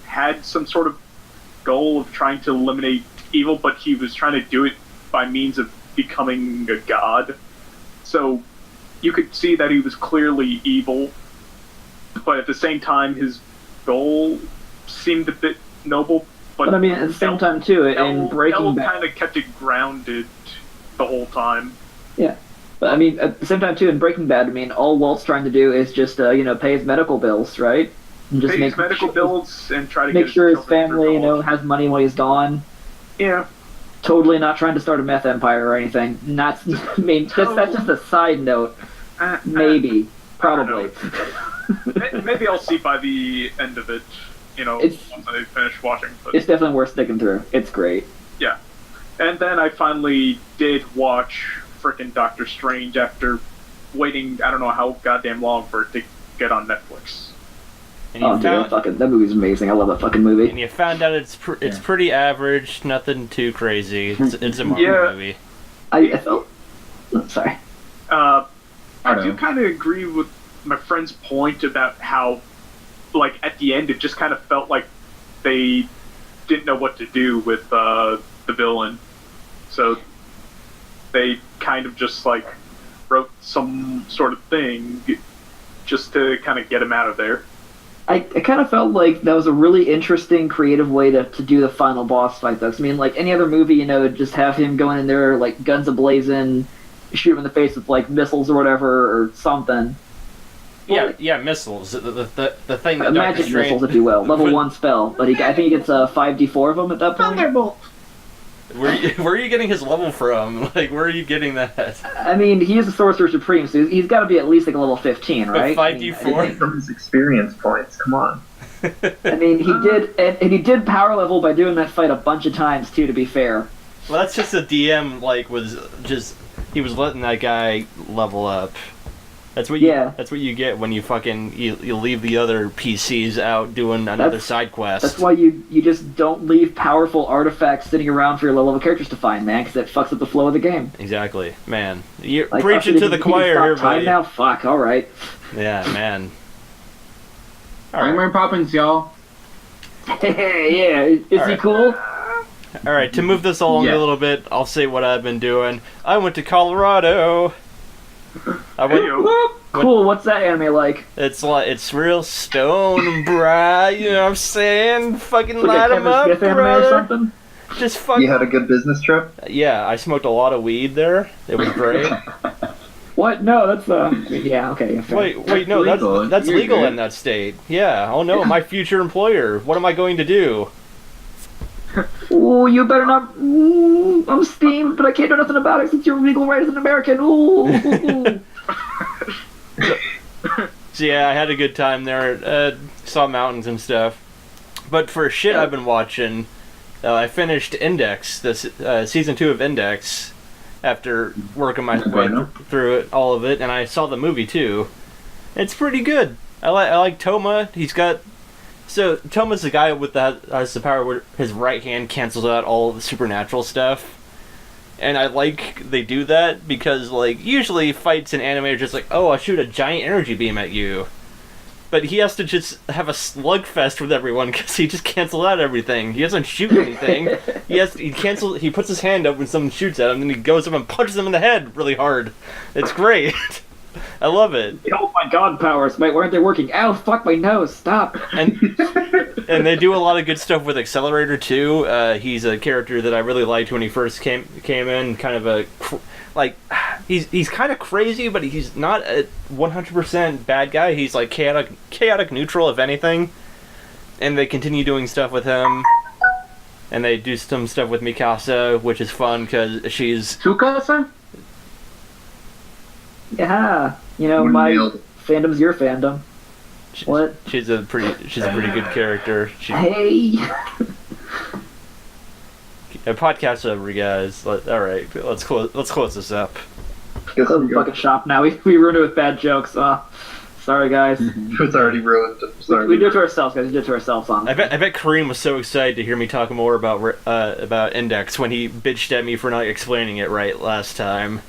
Speaker 1: had some sort of goal of trying to eliminate evil, but he was trying to do it by means of becoming a god. So you could see that he was clearly evil, but at the same time, his goal seemed a bit noble. But
Speaker 8: at the same time, too, in Breaking Bad...
Speaker 1: kind of kept it grounded the whole time.
Speaker 8: Yeah. But, at the same time, too, in Breaking Bad, all Walt's trying to do is just, pay his medical bills, right? And just
Speaker 1: pay his medical bills and try to
Speaker 8: make
Speaker 1: get
Speaker 8: sure his
Speaker 1: children
Speaker 8: family,
Speaker 1: through college.
Speaker 8: has money while he's gone.
Speaker 1: Yeah.
Speaker 8: Totally not trying to start a meth empire or anything. Not, that's just a side note. Maybe. Probably.
Speaker 1: Maybe I'll see by the end of it, once I finished watching. But,
Speaker 8: It's definitely worth sticking through. It's great.
Speaker 1: yeah. And then I finally did watch frickin' Doctor Strange after waiting, I don't know how goddamn long for it to get on Netflix.
Speaker 6: And you
Speaker 8: That movie's amazing. I love that fucking movie.
Speaker 6: And you found out it's pretty average, nothing too crazy. It's a Marvel movie.
Speaker 8: I felt... Sorry.
Speaker 1: I do kind of agree with my friend's point about how, like, at the end, it just kind of felt like they didn't know what to do with the villain. So they kind of just, like, wrote some sort of thing just to kind of get him out of there.
Speaker 8: I kind of felt like that was a really interesting, creative way to do the final boss fight, though. 'Cause, I mean, like, any other movie, just have him going in there, like, guns a-blazing, shoot him in the face with, like, missiles or whatever, or something.
Speaker 6: Yeah, missiles. The thing that
Speaker 8: magic missiles, if you will. Level 1 spell. But I think he gets 5d4 of them at that point.
Speaker 7: Thunderbolt.
Speaker 6: Where are you getting his level from? Like, where are you getting that?
Speaker 8: I mean, he is a Sorcerer Supreme, so he's got to be at least, like, a level 15, right?
Speaker 6: 5d4?
Speaker 9: From his experience points, come on.
Speaker 8: I mean, he did, and he did power level by doing that fight a bunch of times, too, to be fair.
Speaker 6: Well, that's just a DM, like, he was letting that guy level up. That's what you get when you fucking you leave the other PCs out doing another side quest.
Speaker 8: That's why you just don't leave powerful artifacts sitting around for your low-level characters to find, man, because it fucks up the flow of the game.
Speaker 6: Exactly, man. You're
Speaker 8: like,
Speaker 6: preaching to the choir here, buddy.
Speaker 8: Time now? Fuck, alright.
Speaker 6: Yeah, man.
Speaker 7: Mary Poppins, y'all.
Speaker 8: Yeah, is he cool?
Speaker 6: Alright, to move this along a little bit, I'll say what I've been doing. I went to Colorado.
Speaker 8: Cool, what's that anime like?
Speaker 6: It's real stone, bruh. You know what I'm saying? Fucking
Speaker 8: Like
Speaker 6: light
Speaker 8: a
Speaker 6: 'em
Speaker 8: Kevin
Speaker 6: up,
Speaker 8: Smith anime or
Speaker 6: brother.
Speaker 8: something?
Speaker 6: Just fucking.
Speaker 9: You had a good business trip?
Speaker 6: Yeah, I smoked a lot of weed there. It was great.
Speaker 8: What? No, that's yeah, okay.
Speaker 6: Wait, no, that's legal in that state. Yeah. Oh no, my future employer. What am I going to do?
Speaker 8: Ooh, you better not. Ooh, I'm steamed, but I can't do nothing about it since you're legal right as an American. Ooh.
Speaker 6: So yeah, I had a good time there. Saw mountains and stuff. But for shit I've been watching, I finished Index, season 2 of Index, after working my way through all of it, and I saw the movie too. It's pretty good. I like Toma. So Toma's the guy with has the power where his right hand cancels out all the supernatural stuff. And I like they do that because, like, usually fights in anime are just like, oh, I'll shoot a giant energy beam at you. But he has to just have a slugfest with everyone because he just cancels out everything. He doesn't shoot anything. He puts his hand up when someone shoots at him, and he goes up and punches them in the head really hard. It's great. I love it.
Speaker 8: Oh my god, powers! Why aren't they working? Ow, fuck my nose! Stop!
Speaker 6: And they do a lot of good stuff with Accelerator too. He's a character that I really liked when he first came in. Kind of he's kind of crazy, but he's not a 100% bad guy. He's like chaotic neutral, if anything. And they continue doing stuff with him. And they do some stuff with Mikasa, which is fun because she's
Speaker 7: Tsukasa?
Speaker 8: Yeah, my fandom's your fandom. What?
Speaker 6: She's a pretty good character.
Speaker 8: Hey.
Speaker 6: A podcast over, guys. All right, let's close this up.
Speaker 8: Close the fucking shop now. We ruined it with bad jokes. Sorry, guys.
Speaker 9: It's already ruined. Sorry.
Speaker 8: We do it to ourselves, guys. We do it to ourselves.
Speaker 6: I bet Kareem was so excited to hear me talk more about Index when he bitched at me for not explaining it right last time.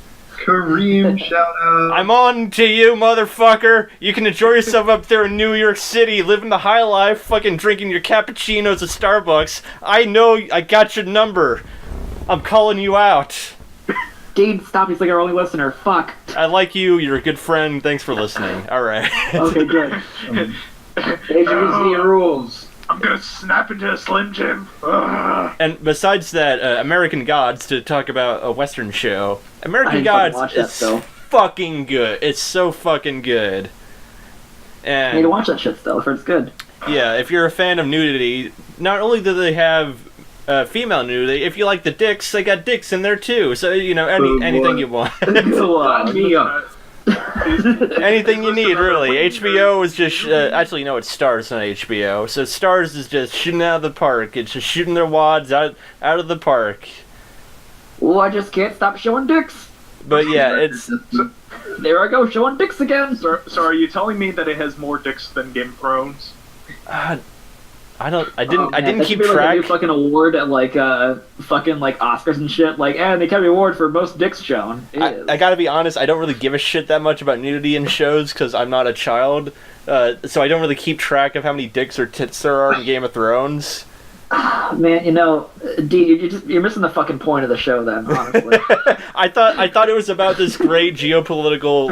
Speaker 9: Kareem, shout out.
Speaker 6: I'm on to you, motherfucker. You can enjoy yourself up there in New York City, living the high life, fucking drinking your cappuccinos at Starbucks. I know I got your number. I'm calling you out.
Speaker 8: Dean, stop. He's like our only listener. Fuck.
Speaker 6: I like you. You're a good friend. Thanks for listening. All right.
Speaker 8: Okay, good.
Speaker 7: rules.
Speaker 1: I'm gonna snap into a Slim Jim. Ugh.
Speaker 6: And besides that, American Gods, to talk about a Western show, American Gods is fucking good. It's so fucking good. And
Speaker 8: I need to watch that shit still, if it's good.
Speaker 6: Yeah, if you're a fan of nudity, not only do they have female nudity, if you like the dicks, they got dicks in there too. So, anything you want. Anything you need, really. HBO is just actually no, it's Stars, not HBO. So Stars is just shooting out of the park. It's just shooting their wads out of the park.
Speaker 8: Well, I just can't stop showing dicks.
Speaker 6: But yeah, it's
Speaker 8: There I go, showing dicks again.
Speaker 1: So are you telling me that it has more dicks than Game of Thrones?
Speaker 6: I didn't
Speaker 8: That
Speaker 6: keep
Speaker 8: should be like a
Speaker 6: track.
Speaker 8: new fucking award at like fucking like Oscars and shit. Like, and the Academy Award for most dicks shown.
Speaker 6: I gotta be honest, I don't really give a shit that much about nudity in shows because I'm not a child, so I don't really keep track of how many dicks or tits there are in Game of Thrones.
Speaker 8: Man, you know, D, you're missing the fucking point of the show then, honestly.
Speaker 6: I thought it was about this great geopolitical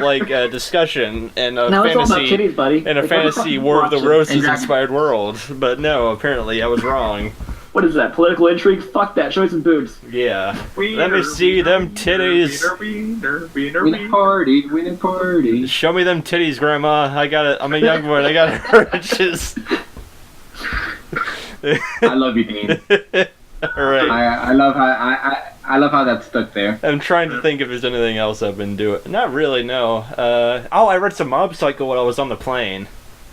Speaker 6: discussion and a
Speaker 8: No, it's all about
Speaker 6: fantasy
Speaker 8: titties, buddy.
Speaker 6: and a
Speaker 8: Like,
Speaker 6: fantasy
Speaker 8: what
Speaker 6: War of the
Speaker 8: watching?
Speaker 6: Roses
Speaker 7: Exactly.
Speaker 6: inspired world. But no, apparently I was wrong.
Speaker 8: What is that? Political intrigue? Fuck that. Show me some boobs.
Speaker 6: Yeah. Let me see them titties.
Speaker 7: Winning party.
Speaker 6: Show me them titties, Grandma. I'm a young boy. I got urges.
Speaker 7: I love you, Dean.
Speaker 6: Alright.
Speaker 7: I love how that stuck there.
Speaker 6: I'm trying to think if there's anything else I've been doing. Not really, no. I read some Mob Psycho while I was on the plane.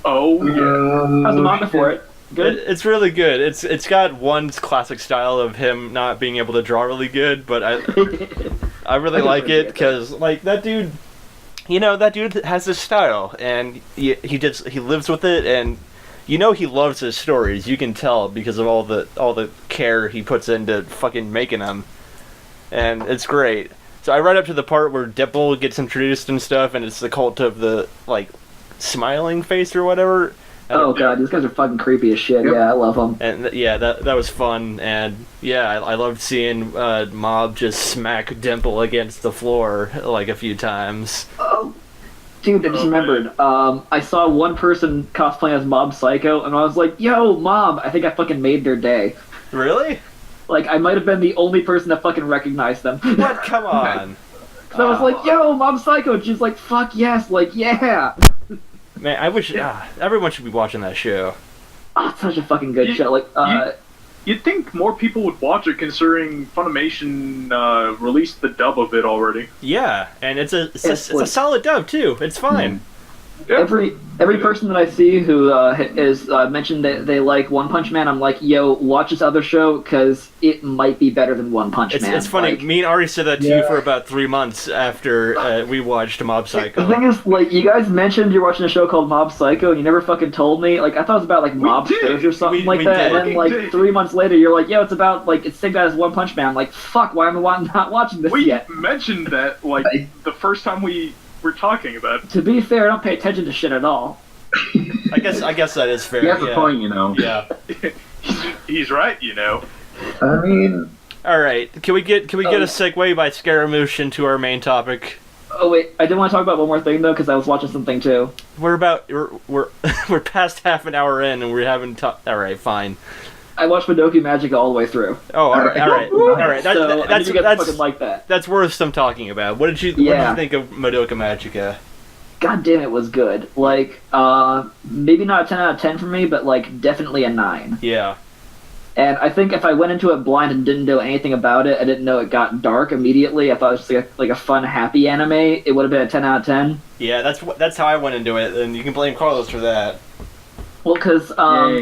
Speaker 1: Oh, yeah.
Speaker 8: How's the manga for it? Good?
Speaker 6: It's really good. It's got one classic style of him not being able to draw really good, but I really like it because like that dude, you know, that dude has his style and he lives with it, and you know he loves his stories. You can tell because of all the care he puts into fucking making them, and it's great. So I read up to the part where Dimple gets introduced and stuff, and it's the cult of the like smiling face or whatever.
Speaker 8: Oh god, these guys are fucking creepy as shit.
Speaker 7: Yep.
Speaker 8: Yeah, I love them.
Speaker 6: And yeah, that was fun, and yeah, I loved seeing Mob just smack Dimple against the floor like a few times.
Speaker 8: Oh, dude, I just remembered. I saw one person cosplaying as Mob Psycho, and I was like, "Yo, Mob!" I think I fucking made their day.
Speaker 6: Really?
Speaker 8: Like, I might have been the only person that fucking recognized them.
Speaker 6: What? Come on.
Speaker 8: So I was like, "Yo, Mob Psycho!" And she's like, "Fuck yes!" Like, yeah.
Speaker 6: Man, I wish everyone should be watching that show.
Speaker 8: Oh, it's such a fucking good show. Like,
Speaker 1: You'd think more people would watch it, considering Funimation released the dub of it already.
Speaker 6: Yeah, and it's a solid dub too. It's fine.
Speaker 1: Yeah.
Speaker 8: every person that I see who is mentioned that they like One Punch Man, I'm like, yo, watch this other show because it might be better than One Punch Man.
Speaker 6: It's funny.
Speaker 8: Like,
Speaker 6: Me and Ari said that to you for about 3 months after we watched Mob Psycho.
Speaker 8: the thing is, like, you guys mentioned you're watching a show called Mob Psycho, and you never fucking told me. Like, I thought it was about like mobsters or something
Speaker 6: We
Speaker 8: like that.
Speaker 6: did.
Speaker 8: And then like 3 months later, you're like, yo, it's about like it's the same guy as One Punch Man. I'm like, fuck, why am I not watching this
Speaker 1: We
Speaker 8: yet?
Speaker 1: mentioned that like the first time we were talking about it.
Speaker 8: To be fair, I don't pay attention to shit at all.
Speaker 6: I guess that is fair.
Speaker 7: He has
Speaker 6: yeah.
Speaker 7: a point, you know.
Speaker 6: Yeah.
Speaker 1: He's right, you know.
Speaker 9: I mean,
Speaker 6: All right. Can we get a segue by Scaramouche into our main topic?
Speaker 8: Oh wait, I did want to talk about one more thing though, because I was watching something too.
Speaker 6: We're we're past half an hour in and we haven't talked. All right, fine.
Speaker 8: I watched Madoka Magica all the way through.
Speaker 6: Oh, all right.
Speaker 8: So I knew you guys fucking like that.
Speaker 6: That's worth some talking about. What did you think of Madoka Magica?
Speaker 8: God damn, it was good. Like, maybe not a 10 out of 10 for me, but like definitely a 9.
Speaker 6: Yeah.
Speaker 8: And I think if I went into it blind and didn't know anything about it, I didn't know it got dark immediately. I thought it was just like a fun, happy anime. It would have been a 10 out of 10.
Speaker 6: Yeah, that's how I went into it, and you can blame Carlos for that.
Speaker 8: Well, because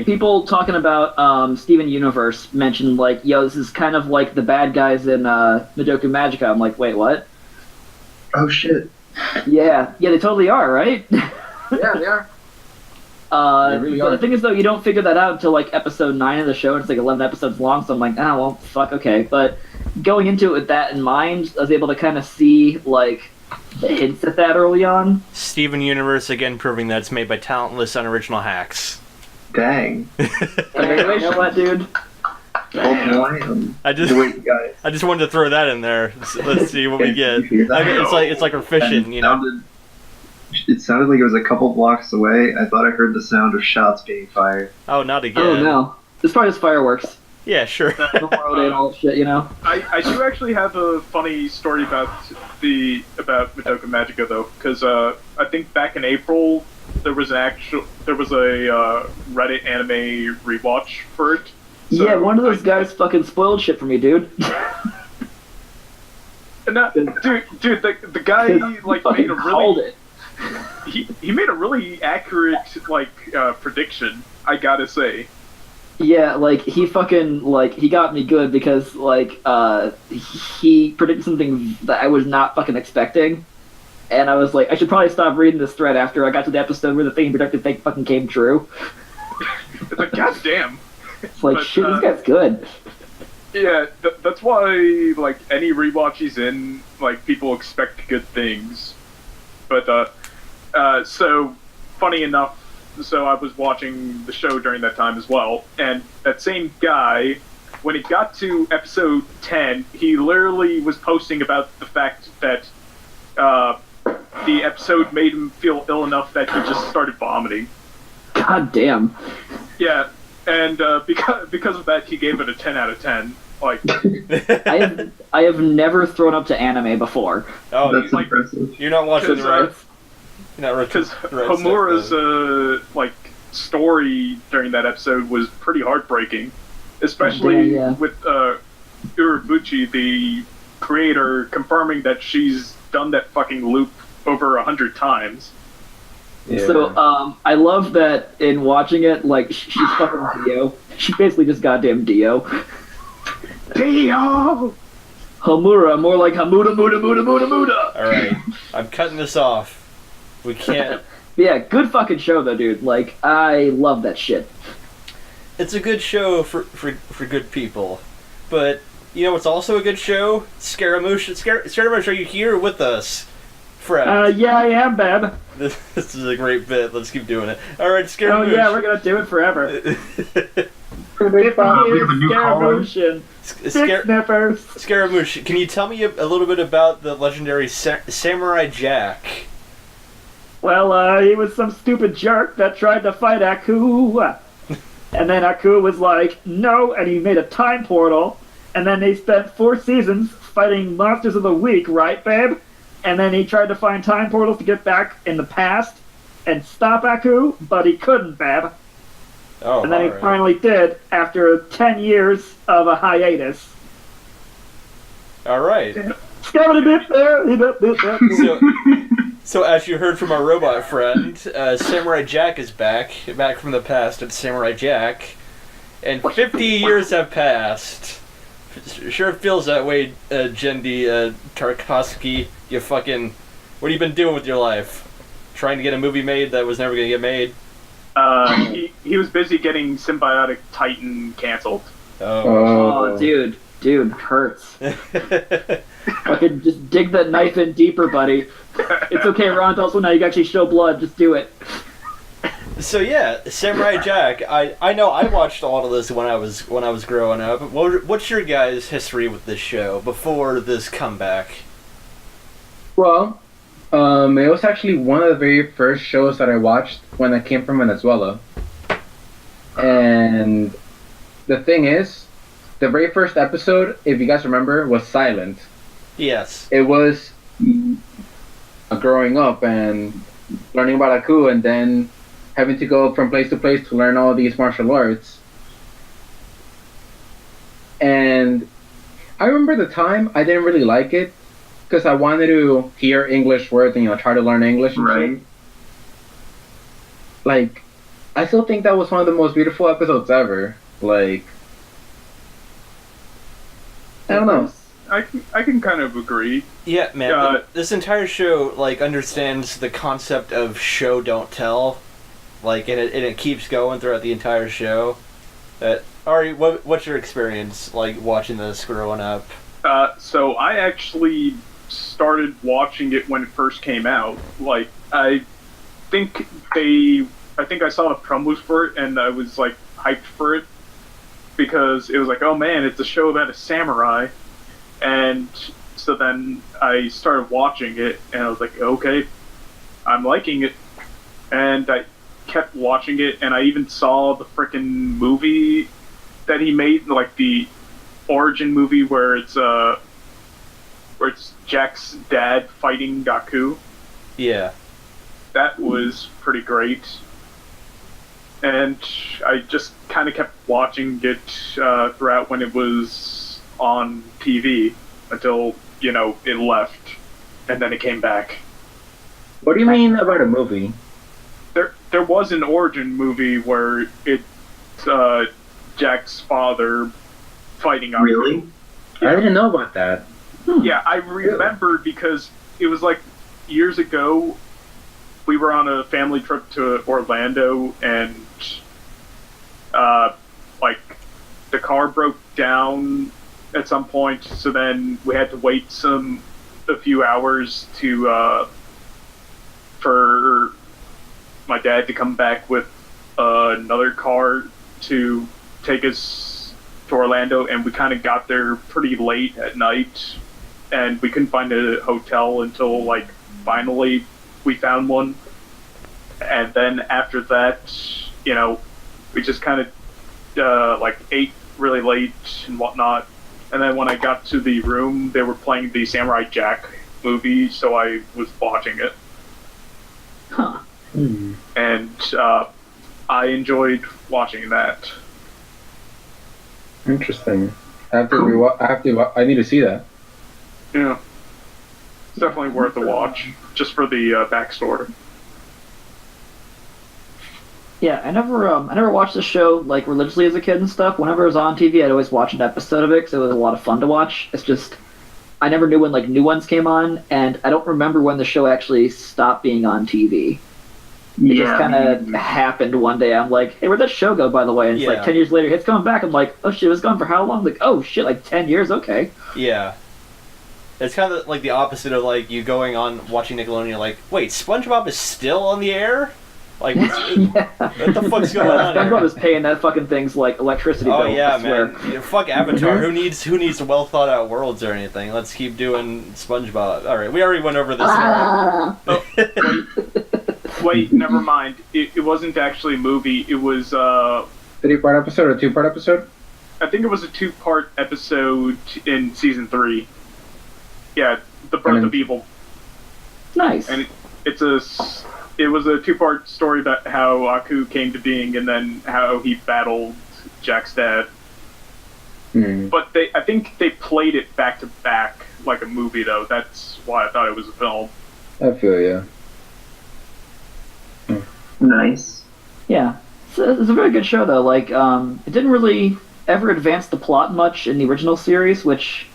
Speaker 8: people talking about Steven Universe mentioned, like, yo, this is kind of like the bad guys in Madoka Magica. I'm like, wait, what?
Speaker 9: oh shit.
Speaker 8: Yeah, they totally are, right?
Speaker 7: Yeah, they are. They really
Speaker 8: but
Speaker 7: are.
Speaker 8: the thing is, though, you don't figure that out until, like, episode 9 of the show, and it's, like, 11 episodes long, so I'm like, well, fuck, okay. But going into it with that in mind, I was able to kind of see, like, the hints at that early on.
Speaker 6: Steven Universe again proving that it's made by talentless, unoriginal hacks.
Speaker 9: Dang.
Speaker 8: Hey, you know what, dude?
Speaker 9: Oh,
Speaker 6: I just
Speaker 9: wait, guys.
Speaker 6: I just wanted to throw that in there. Let's see what we get.
Speaker 9: You hear that?
Speaker 6: I mean, it's like we're fishing, you know.
Speaker 9: It sounded like it was a couple blocks away. I thought I heard the sound of shots being fired.
Speaker 6: Oh, not again.
Speaker 8: Oh, no. It's probably just fireworks.
Speaker 6: Yeah, sure.
Speaker 8: Memorial Day and all that shit, you know?
Speaker 1: I do actually have a funny story about Madoka Magica though, because I think back in April there was a Reddit anime rewatch for it. So
Speaker 8: yeah, one of those guys fucking spoiled shit for me, dude.
Speaker 1: No, dude, the guy like made a
Speaker 8: called
Speaker 1: really
Speaker 8: it.
Speaker 1: he made a really accurate like prediction. I gotta say.
Speaker 8: Yeah, like he fucking like he got me good because like he predicted something that I was not fucking expecting, and I was like, I should probably stop reading this thread after I got to the episode where the thing he predicted fucking came true.
Speaker 1: It's like, goddamn.
Speaker 8: It's like, shit, this guy's good.
Speaker 1: Yeah, that's why like any rewatch he's in, like people expect good things. But so funny enough. So I was watching the show during that time as well, and that same guy, when it got to episode 10, he literally was posting about the fact that the episode made him feel ill enough that he just started vomiting.
Speaker 8: God damn.
Speaker 1: Yeah, and because of that, he gave it a 10 out of 10. Like,
Speaker 8: I have never thrown up to anime before.
Speaker 6: Oh,
Speaker 9: That's impressive.
Speaker 6: you're not watching the right.
Speaker 1: Because Homura's like story during that episode was pretty heartbreaking, especially with Urobuchi, the creator, confirming that she's done that fucking loop over 100 times.
Speaker 5: Yeah.
Speaker 8: So I love that in watching it, like she's fucking Dio. She's basically just goddamn Dio.
Speaker 1: Dio!
Speaker 8: Homura, more like Hamuda Muda Muda Muda Muda.
Speaker 6: All right, I'm cutting this off. We can't.
Speaker 8: Yeah, good fucking show though, dude. Like I love that shit.
Speaker 6: It's a good show for good people, but you know what's also a good show? Scaramouche. Scaramouche, are you here with us, friend?
Speaker 8: Yeah, I am, babe.
Speaker 6: This is a great bit. Let's keep doing it. All right, Scaramouche.
Speaker 8: Oh yeah, we're gonna do it forever.
Speaker 9: We have a new caller.
Speaker 8: Scaramouche and Dicksniffers.
Speaker 6: Scaramouche, can you tell me a little bit about the legendary Samurai Jack?
Speaker 8: Well, he was some stupid jerk that tried to fight Aku. And then Aku was like, no, and he made a time portal. And then they spent 4 seasons fighting Monsters of the Week, right, babe? And then he tried to find time portals to get back in the past and stop Aku, but he couldn't, babe.
Speaker 6: Oh,
Speaker 8: and then he
Speaker 6: right.
Speaker 8: finally did after 10 years of a hiatus.
Speaker 6: All right. So as you heard from our robot friend, Samurai Jack is back from the past. It's Samurai Jack, and 50 years have passed. Sure feels that way, Jendi Tarkovsky. You fucking, what have you been doing with your life? Trying to get a movie made that was never gonna get made.
Speaker 1: He was busy getting Symbiotic Titan canceled.
Speaker 8: Oh, dude, hurts. Fucking just dig that knife in deeper, buddy. It's okay, Ron. Also, now you can actually show blood. Just do it.
Speaker 6: So yeah, Samurai Jack. I know I watched all of this when I was growing up. What's your guys' history with this show before this comeback?
Speaker 7: Well, it was actually one of the very first shows that I watched when I came from Venezuela. And the thing is, the very first episode, if you guys remember, was silent.
Speaker 6: Yes.
Speaker 7: It was growing up and learning about Aku and then having to go from place to place to learn all these martial arts. And I remember the time I didn't really like it because I wanted to hear English words and try to learn English and shit. Like, I still think that was one of the most beautiful episodes ever. Like, I don't know.
Speaker 1: I can kind of agree.
Speaker 6: Yeah, man. This entire show understands the concept of show don't tell, and it keeps going throughout the entire show. Ari, what's your experience watching this growing up?
Speaker 1: So I actually started watching it when it first came out. I think I saw the promos for it and I was hyped for it because it was oh man, it's a show about a samurai. And so then I started watching it, and I was like, okay, I'm liking it. And I kept watching it, and I even saw the frickin' movie that he made, the origin movie where it's Jack's dad fighting Gaku.
Speaker 6: Yeah.
Speaker 1: That was pretty great. And I just kind of kept watching it throughout when it was on TV until it left, and then it came back.
Speaker 7: What do you mean about a movie?
Speaker 1: There was an origin movie where it's Jack's father fighting Aku.
Speaker 9: Really?
Speaker 7: I didn't know about that.
Speaker 1: Yeah, I remember because it was like years ago. We were on a family trip to Orlando, and like the car broke down at some point. So then we had to wait a few hours for my dad to come back with another car to take us to Orlando, and we kind of got there pretty late at night, and we couldn't find a hotel until like finally we found one. And then after that, we just kind of like ate really late and whatnot. And then when I got to the room, they were playing the Samurai Jack movie, so I was watching it.
Speaker 8: Huh.
Speaker 1: And I enjoyed watching that.
Speaker 7: Interesting. I need to see that.
Speaker 1: Yeah. It's definitely worth a watch, just for the backstory.
Speaker 8: Yeah, I never watched the show like religiously as a kid and stuff. Whenever it was on TV, I'd always watch an episode of it because it was a lot of fun to watch. It's just I never knew when like new ones came on, and I don't remember when the show actually stopped being on TV. It just kind of happened one day. I'm like, hey, where'd that show go, by the way? And it's like 10 years later, it's coming back. I'm like, oh shit, it was gone for how long? Like, oh shit, like 10 years? Okay.
Speaker 6: Yeah. It's kind of like the opposite of like you going on watching Nickelodeon. You're like, wait, SpongeBob is still on the air? Like, what the fuck's going on here?
Speaker 8: SpongeBob is paying that fucking thing's like electricity bill.
Speaker 6: Oh yeah,
Speaker 8: I swear.
Speaker 6: man. Fuck Avatar. Who needs well thought out worlds or anything? Let's keep doing SpongeBob. All right, we already went over this.
Speaker 1: Wait, never mind. It wasn't actually a movie. It was
Speaker 7: 3-part episode or 2-part episode?
Speaker 1: I think it was a 2-part episode in season 3. Yeah, The Birth of Evil.
Speaker 8: Nice.
Speaker 1: And it was a 2-part story about how Aku came to being and then how he battled Jack's dad. But I think they played it back to back like a movie, though. That's why I thought it was a film.
Speaker 7: I feel you.
Speaker 9: Nice.
Speaker 8: Yeah. It's a very good show, though. Like, it didn't really ever advance the plot much in the original series, which,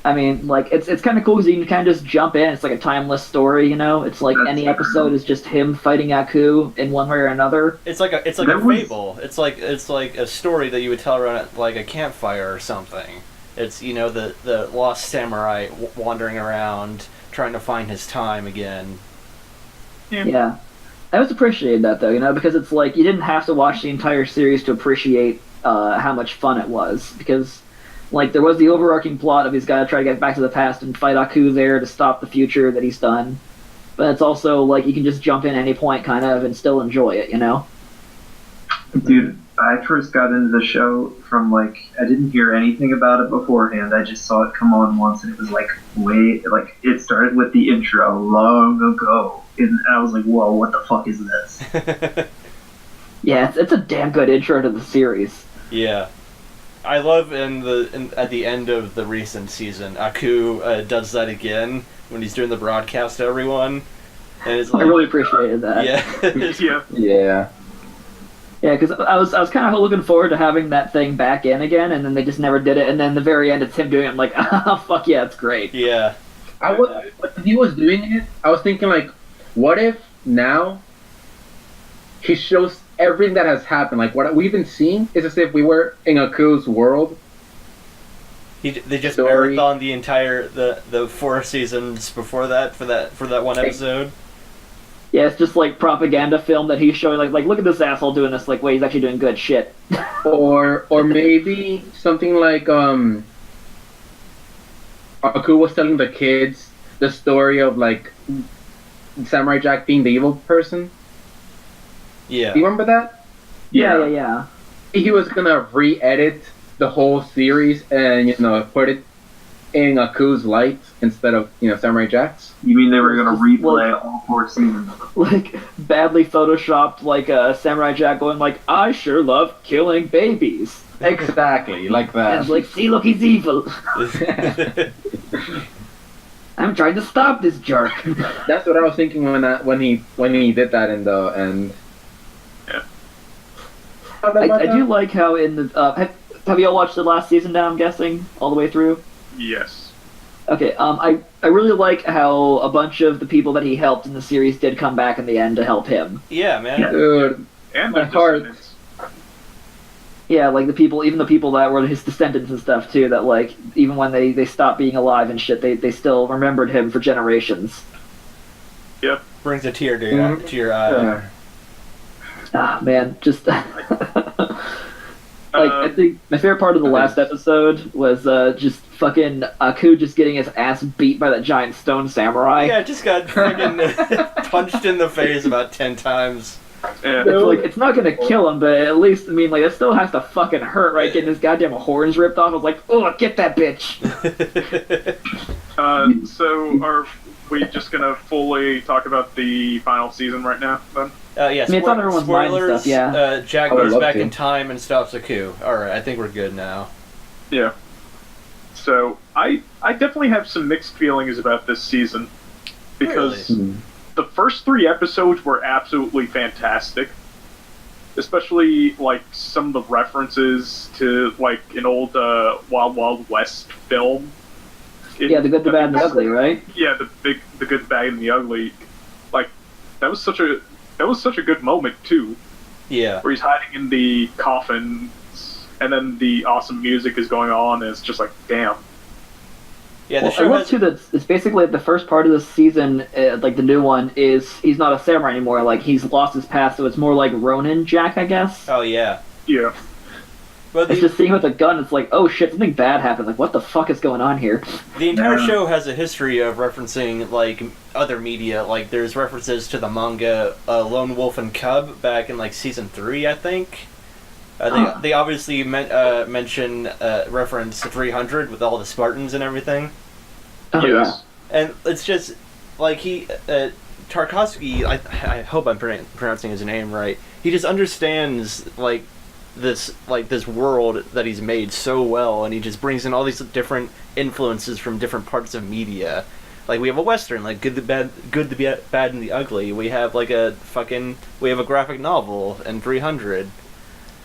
Speaker 8: I mean, like, it's kind of cool because you can kind of just jump in. It's like a timeless story, It's like any episode is just him fighting Aku in one way or another.
Speaker 6: It's like a fable. It's like a story that you would tell around like a campfire or something. It's the lost samurai wandering around trying to find his time again.
Speaker 8: Yeah. I always appreciated that, though, because it's like you didn't have to watch the entire series to appreciate how much fun it was. Because, like, there was the overarching plot of he's got to try to get back to the past and fight Aku there to stop the future that he's done. But it's also, like, you can just jump in any point, kind of, and still enjoy it,
Speaker 9: Dude, I first got into the show from, like, I didn't hear anything about it beforehand. I just saw it come on once, and it was, like, it started with the intro long ago. And I was like, whoa, what the fuck is this?
Speaker 8: Yeah, it's a damn good intro to the series.
Speaker 6: Yeah. I love at the end of the recent season, Aku does that again when he's doing the broadcast to everyone. And it's like,
Speaker 8: I really appreciated that.
Speaker 6: Yeah.
Speaker 7: Yeah.
Speaker 8: Yeah, because I was kind of looking forward to having that thing back in again, and then they just never did it. And then the very end, it's him doing it. I'm like, oh, fuck yeah, it's great.
Speaker 6: Yeah.
Speaker 7: When he was doing it, I was thinking, like, what if now he shows everything that has happened? Like, what we've been seeing is as if we were in Aku's world.
Speaker 6: They just marathoned the entire the 4 seasons before that for that one episode.
Speaker 8: Yeah, it's just like propaganda film that he's showing. Like look at this asshole doing this. Like, wait, he's actually doing good shit.
Speaker 7: or maybe something like Aku was telling the kids the story of like Samurai Jack being the evil person.
Speaker 6: Yeah.
Speaker 7: Do you remember that?
Speaker 8: Yeah.
Speaker 7: He was gonna re-edit the whole series and put it in Aku's light instead of Samurai Jack's.
Speaker 9: You mean they were gonna replay all 4 seasons?
Speaker 8: Like badly photoshopped, like Samurai Jack going like, "I sure love killing babies."
Speaker 7: Exactly, like that.
Speaker 8: And it's like, see, look, he's evil. I'm trying to stop this jerk.
Speaker 7: That's what I was thinking when he did that in the end.
Speaker 1: Yeah.
Speaker 8: I do like how in the have you all watched the last season now? I'm guessing all the way through.
Speaker 1: Yes.
Speaker 8: Okay. I really like how a bunch of the people that he helped in the series did come back in the end to help him.
Speaker 6: Yeah, man.
Speaker 7: Dude,
Speaker 1: And
Speaker 7: my
Speaker 1: their
Speaker 7: heart.
Speaker 1: descendants.
Speaker 8: Yeah, like even the people that were his descendants and stuff too. That like even when they stopped being alive and shit, they still remembered him for generations.
Speaker 1: Yep.
Speaker 6: Brings a tear to your eye.
Speaker 7: Yeah.
Speaker 8: Ah man, just I think my favorite part of the last episode was just fucking Aku just getting his ass beat by that giant stone samurai.
Speaker 6: Yeah, just got fucking punched in the face about 10 times.
Speaker 1: Yeah.
Speaker 8: It's like it's not gonna kill him, but at least I mean like it still has to fucking hurt, right? Getting his goddamn horns ripped off. I was like, oh, get that bitch.
Speaker 1: So are we just gonna fully talk about the final season right now, then?
Speaker 6: Yeah,
Speaker 8: I mean, it's on everyone's mind and
Speaker 6: spoilers.
Speaker 8: stuff, yeah.
Speaker 6: Jack
Speaker 7: I would
Speaker 6: goes
Speaker 7: love
Speaker 6: back
Speaker 7: to.
Speaker 6: in time and stops Aku. Alright, I think we're good now.
Speaker 1: Yeah. So I definitely have some mixed feelings about this season because the first 3 episodes were absolutely fantastic, especially like some of the references to like an old Wild Wild West film.
Speaker 8: Yeah, the good, the bad, and the ugly, right?
Speaker 1: Yeah, the good, the bad, and the ugly. Like that was such a good moment too,
Speaker 6: Yeah.
Speaker 1: where he's hiding in the coffin, and then the awesome music is going on, and it's just like, damn.
Speaker 6: Yeah, the
Speaker 8: Well, I
Speaker 6: show
Speaker 8: love
Speaker 6: has...
Speaker 8: too that it's basically the first part of the season, like the new one, is he's not a samurai anymore. Like he's lost his past, so it's more like Ronin Jack, I guess.
Speaker 6: Oh, yeah.
Speaker 1: Yeah.
Speaker 6: But
Speaker 8: It's just seeing with a gun. It's like, oh shit, something bad happened. Like, what the fuck is going on here?
Speaker 6: the entire show has a history of referencing, like, other media. Like, there's references to the manga Lone Wolf and Cub back in, like, Season 3, I think. They obviously mention, reference 300 with all the Spartans and everything.
Speaker 8: Oh
Speaker 1: Yes.
Speaker 6: And it's just, like, Tarkovsky, I hope I'm pronouncing his name right, he just understands, like, this world that he's made so well, and he just brings in all these different influences from different parts of media. Like, we have a western, like Good, the Bad, and the Ugly. We have we have a graphic novel and 300,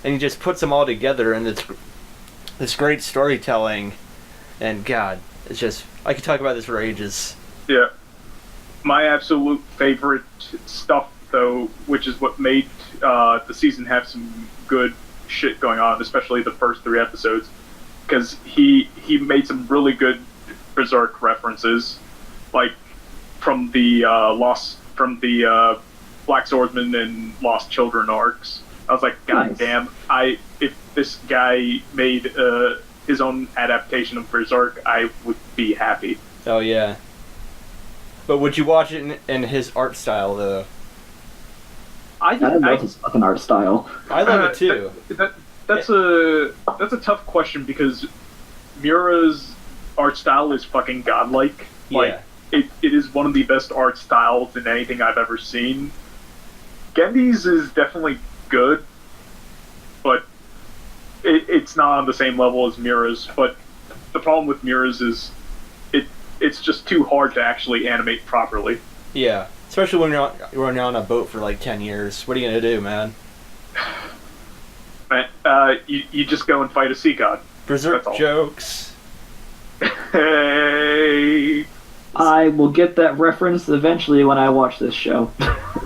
Speaker 6: and he just puts them all together, and it's this great storytelling. And God, it's just, I could talk about this for ages.
Speaker 1: Yeah. My absolute favorite stuff, though, which is what made the season have some good shit going on, especially the first 3 episodes, because he made some really good Berserk references, like from the Black Swordsman and Lost Children arcs. I was like, God
Speaker 8: Nice.
Speaker 1: damn! If this guy made his own adaptation of Berserk, I would be happy.
Speaker 6: Oh yeah. But would you watch it in his art style though?
Speaker 8: I love his fucking art style.
Speaker 6: I love it too.
Speaker 1: That's a tough question because Miura's art style is fucking godlike. Like it is one of the best art styles in anything I've ever seen. Gendy's is definitely good, but it's not on the same level as Miura's. But the problem with Miura's is it's just too hard to actually animate properly.
Speaker 6: Yeah. Especially when you're on a boat for like 10 years. What are you gonna do, man?
Speaker 1: You just go and fight a sea god.
Speaker 6: Berserk
Speaker 1: That's all.
Speaker 6: jokes.
Speaker 1: Hey.
Speaker 8: I will get that reference eventually when I watch this show.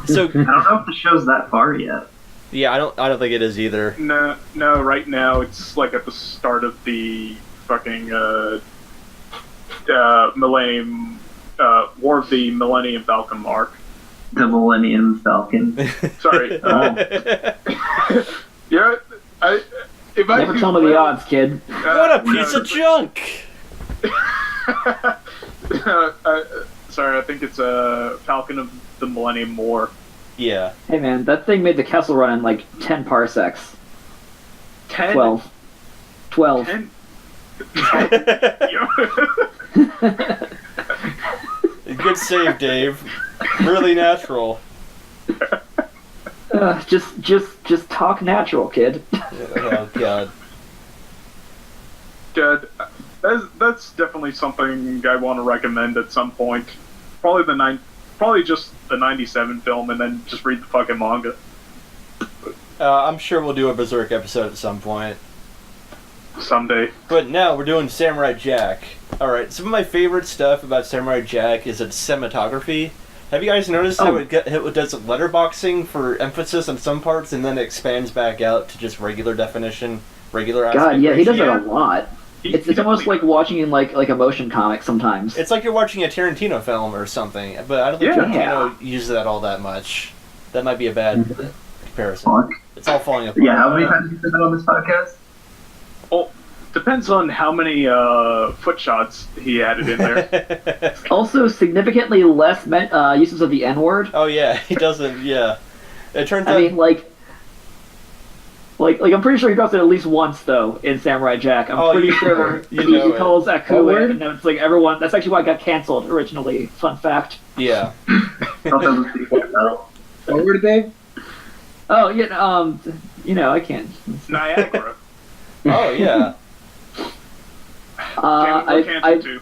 Speaker 6: So
Speaker 9: I don't know if the show's that far yet.
Speaker 6: yeah, I don't think it is either.
Speaker 1: No. Right now it's like at the start of the fucking Millennium War of the Millennium Falcon arc.
Speaker 9: The Millennium Falcon.
Speaker 1: Sorry. Yeah. If I
Speaker 8: Never
Speaker 1: do
Speaker 8: tell me the
Speaker 1: well,
Speaker 8: odds, kid.
Speaker 6: What a piece of junk!
Speaker 1: Sorry, I think it's Falcon of the Millennium War.
Speaker 6: Yeah.
Speaker 8: Hey man, that thing made the Kessel Run in like 10 parsecs.
Speaker 1: 10?
Speaker 8: 12. 12.
Speaker 1: 10?
Speaker 6: Good save, Dave. Really natural.
Speaker 8: Just talk natural, kid.
Speaker 6: Oh god.
Speaker 1: Dad, That's definitely something I want to recommend at some point. Probably just the '97 film, and then just read the fucking manga.
Speaker 6: I'm sure we'll do a Berserk episode at some point.
Speaker 1: Someday.
Speaker 6: But now we're doing Samurai Jack. Alright, some of my favorite stuff about Samurai Jack is its cinematography. Have you guys noticed how it does letterboxing for emphasis on some parts and then it expands back out to just regular definition, regular aspect
Speaker 8: God, yeah, he does it
Speaker 1: Yeah.
Speaker 8: a lot. It's almost like watching in like a motion comic sometimes.
Speaker 6: It's like you're watching a Tarantino film or something, but I don't think Tarantino uses that all that much. That might be a bad comparison.
Speaker 9: Fuck.
Speaker 6: It's all falling apart.
Speaker 9: Yeah, how many times have you said that on this podcast?
Speaker 1: Well, depends on how many foot shots he added in there.
Speaker 8: Also, significantly less uses of the N-word.
Speaker 6: Oh yeah, he doesn't. Yeah, it turns out.
Speaker 8: I mean, like I'm pretty sure he drops it at least once though in Samurai Jack. I'm pretty sure he calls Aku it, and it's like everyone. That's actually why it got canceled originally. Fun fact.
Speaker 6: Yeah.
Speaker 7: What were they?
Speaker 8: Oh yeah, I can't.
Speaker 1: Niagara.
Speaker 6: Oh yeah.
Speaker 1: Canceled too.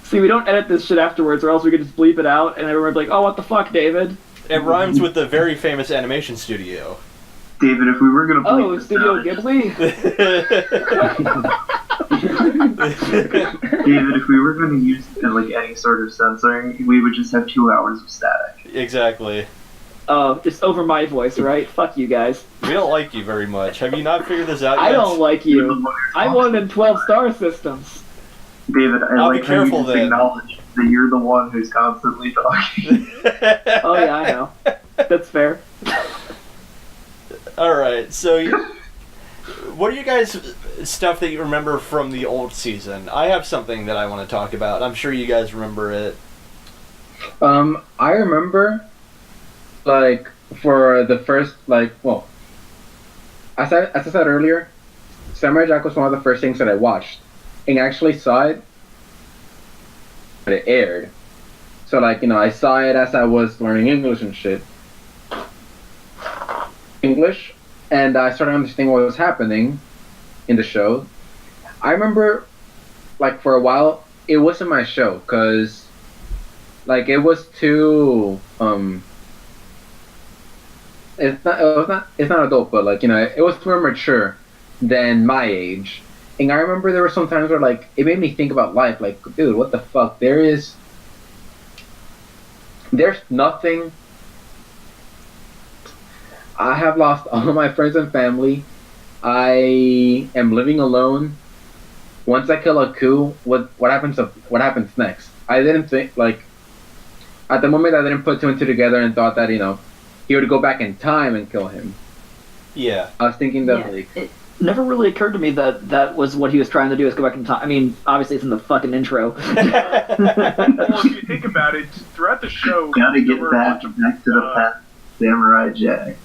Speaker 8: See, we don't edit this shit afterwards, or else we could just bleep it out, and everyone's like, "Oh, what the fuck, David?"
Speaker 6: It rhymes with the very famous animation studio.
Speaker 9: David, if we were gonna bleep this
Speaker 8: Studio
Speaker 9: out,
Speaker 8: Ghibli.
Speaker 9: David, if we were gonna use like any sort of censoring, we would just have 2 hours of static.
Speaker 6: Exactly.
Speaker 8: Oh, just over my voice, right? Fuck you guys.
Speaker 6: We don't like you very much. Have you not figured this out yet?
Speaker 8: I don't like you. I won in 12-star systems.
Speaker 9: David, I
Speaker 6: I'll
Speaker 9: like
Speaker 6: be
Speaker 9: how you
Speaker 6: careful
Speaker 9: just
Speaker 6: then.
Speaker 9: acknowledge that you're the one who's constantly talking.
Speaker 8: Oh yeah, I know. That's fair.
Speaker 6: Alright, so what are you guys stuff that you remember from the old season? I have something that I want to talk about. I'm sure you guys remember it.
Speaker 7: I remember, like, for the first, as I said earlier, Samurai Jack was one of the first things that I watched, and I actually saw it when it aired. So, I saw it as I was learning English and shit. And I started understanding what was happening in the show. I remember, for a while, it wasn't my show, because, it was too, it's not adult, but, it was more mature than my age. And I remember there were some times where, it made me think about life, dude, what the fuck, there's nothing. I have lost all of my friends and family. I am living alone. Once I kill Aku, what happens next? I didn't think, at the moment I didn't put two and two together and thought that, he would go back in time and kill him.
Speaker 6: Yeah.
Speaker 7: I was thinking that,
Speaker 8: it never really occurred to me that was what he was trying to do, is go back in time. I mean, obviously it's in the fucking intro.
Speaker 1: Well, if you think about it, throughout the show,
Speaker 9: Gotta get
Speaker 1: there were a
Speaker 9: back
Speaker 1: bunch of,
Speaker 9: to the past, Samurai Jack.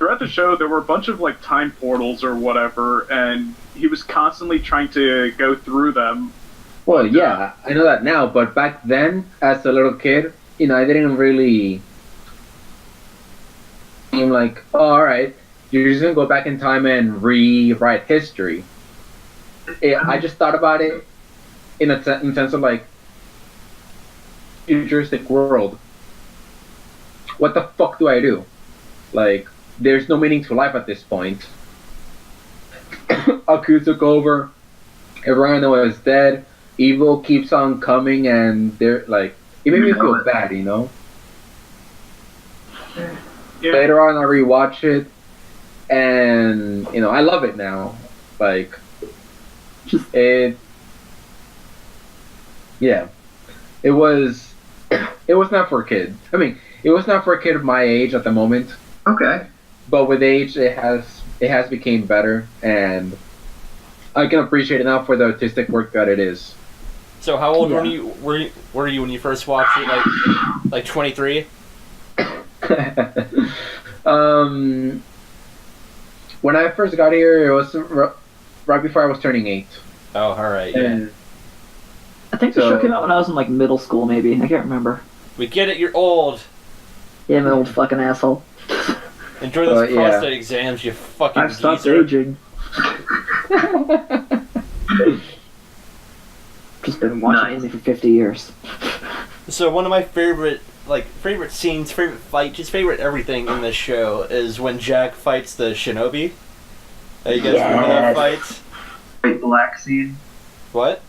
Speaker 1: throughout the show, there were a bunch of time portals or whatever, and he was constantly trying to go through them.
Speaker 7: well, yeah, I know that now, but back then, as a little kid, I didn't really... I'm like, oh, alright, you're just gonna go back in time and rewrite history. I just thought about it in a sense of, futuristic world. What the fuck do I do? There's no meaning to life at this point. Aku took over. Everyone was dead. Evil keeps on coming, and they're it made me feel bad,
Speaker 1: Yeah.
Speaker 7: Later on, I rewatch it, and I love it now. Yeah, it was not for kids. I mean, it was not for a kid of my age at the moment.
Speaker 9: Okay.
Speaker 7: But with age, it has become better, and I can appreciate it now for the artistic work that it is.
Speaker 6: So how old were you when you first watched it? Like 23?
Speaker 7: When I first got here, it was right before I was turning 8.
Speaker 6: Oh, alright, yeah.
Speaker 7: And
Speaker 8: I think the show came out when I was in middle school, maybe. I can't remember.
Speaker 6: We get it, you're old.
Speaker 8: Yeah, I'm an old fucking asshole.
Speaker 6: Enjoy those prostate exams, you fucking
Speaker 8: I've stopped
Speaker 6: geezer.
Speaker 8: aging. Just been watching
Speaker 9: Nice.
Speaker 8: anime for 50 years.
Speaker 6: So one of my favorite scenes, favorite fight, just favorite everything in this show is when Jack fights the shinobi. You guys remember that fight?
Speaker 9: White black scene.
Speaker 6: What?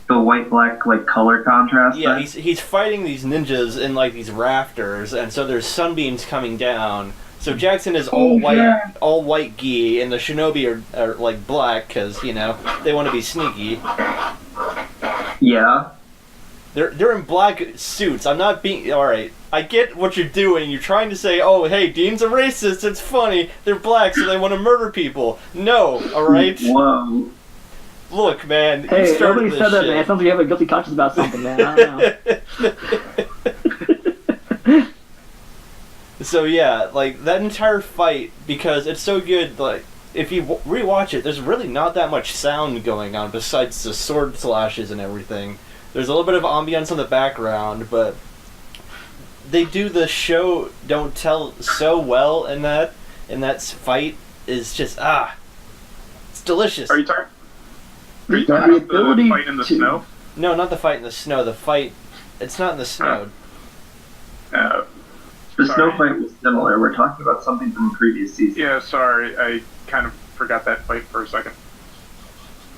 Speaker 9: The white black like color contrast.
Speaker 6: Yeah,
Speaker 9: then?
Speaker 6: he's fighting these ninjas in like these rafters, and so there's sunbeams coming down. So Jackson is all white gi, and the shinobi are like black because you know they want to be sneaky.
Speaker 9: Yeah.
Speaker 6: They're in black suits. I'm not being alright. I get what you're doing. You're trying to say, oh hey, Dean's a racist. It's funny. They're black, so they want to murder people. No, alright.
Speaker 9: Whoa.
Speaker 6: Look, man.
Speaker 8: Hey,
Speaker 6: you started
Speaker 8: nobody
Speaker 6: this
Speaker 8: said that,
Speaker 6: shit.
Speaker 8: man. It sounds like you have a guilty conscience about something, man. I don't know.
Speaker 6: So yeah, like that entire fight, because it's so good. Like if you rewatch it, there's really not that much sound going on besides the sword slashes and everything. There's a little bit of ambience in the background, but they do the show don't tell so well in that fight is just it's delicious.
Speaker 1: Are you talking? Are you
Speaker 8: The
Speaker 1: talking about the
Speaker 8: ability
Speaker 1: fight in the
Speaker 8: to-
Speaker 1: snow?
Speaker 6: No, not the fight in the snow. The fight, it's not in the snow.
Speaker 1: Uh,
Speaker 9: The
Speaker 1: Sorry.
Speaker 9: snow fight was similar. We're talking about something from a previous season.
Speaker 1: yeah, sorry, I kind of forgot that fight for a second.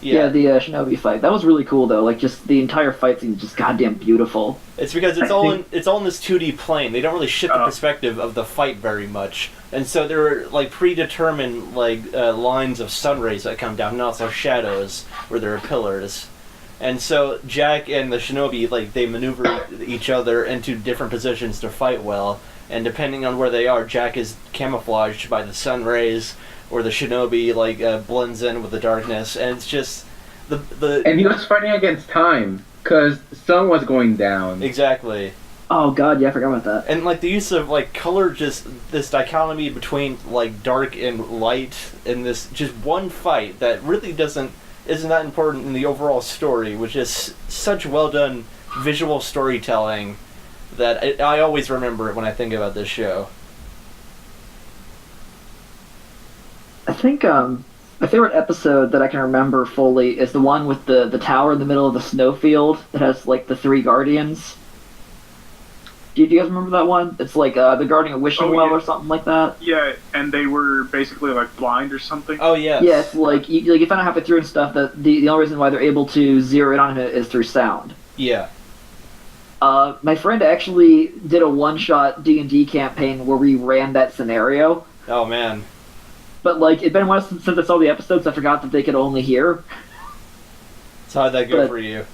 Speaker 8: Yeah, the shinobi fight. That was really cool, though. Like, just the entire fight scene is just goddamn beautiful.
Speaker 6: It's because it's
Speaker 9: I
Speaker 6: all
Speaker 9: think-
Speaker 6: in this 2D plane. They don't really shift the
Speaker 1: Oh.
Speaker 6: perspective of the fight very much, and so there are like predetermined lines of sun rays that come down, and also shadows where there are pillars. And so Jack and the shinobi they maneuver each other into different positions to fight well, and depending on where they are, Jack is camouflaged by the sun rays, or the shinobi blends in with the darkness, and it's just the
Speaker 7: And he was fighting against time because the sun was going down.
Speaker 6: exactly.
Speaker 8: Oh god, yeah, I forgot about that.
Speaker 6: And the use of color, just this dichotomy between dark and light in this just one fight that really isn't that important in the overall story, which is such well done visual storytelling that I always remember it when I think about this show.
Speaker 8: I think my favorite episode that I can remember fully is the one with the tower in the middle of the snowfield that has the three guardians. Do you guys remember that one? It's the guardian of wishing
Speaker 1: Oh,
Speaker 8: well
Speaker 1: yeah.
Speaker 8: or something like that.
Speaker 1: Yeah, and they were basically blind or something.
Speaker 6: Oh yes.
Speaker 8: Yeah, it's you find out halfway through and stuff that the only reason why they're able to zero in on it is through sound.
Speaker 6: Yeah.
Speaker 8: My friend actually did a one-shot D&D campaign where we ran that scenario.
Speaker 6: Oh man.
Speaker 8: But it'd been a while since I saw the episodes. I forgot that they could only hear.
Speaker 6: So how'd that go
Speaker 8: But-
Speaker 6: for you?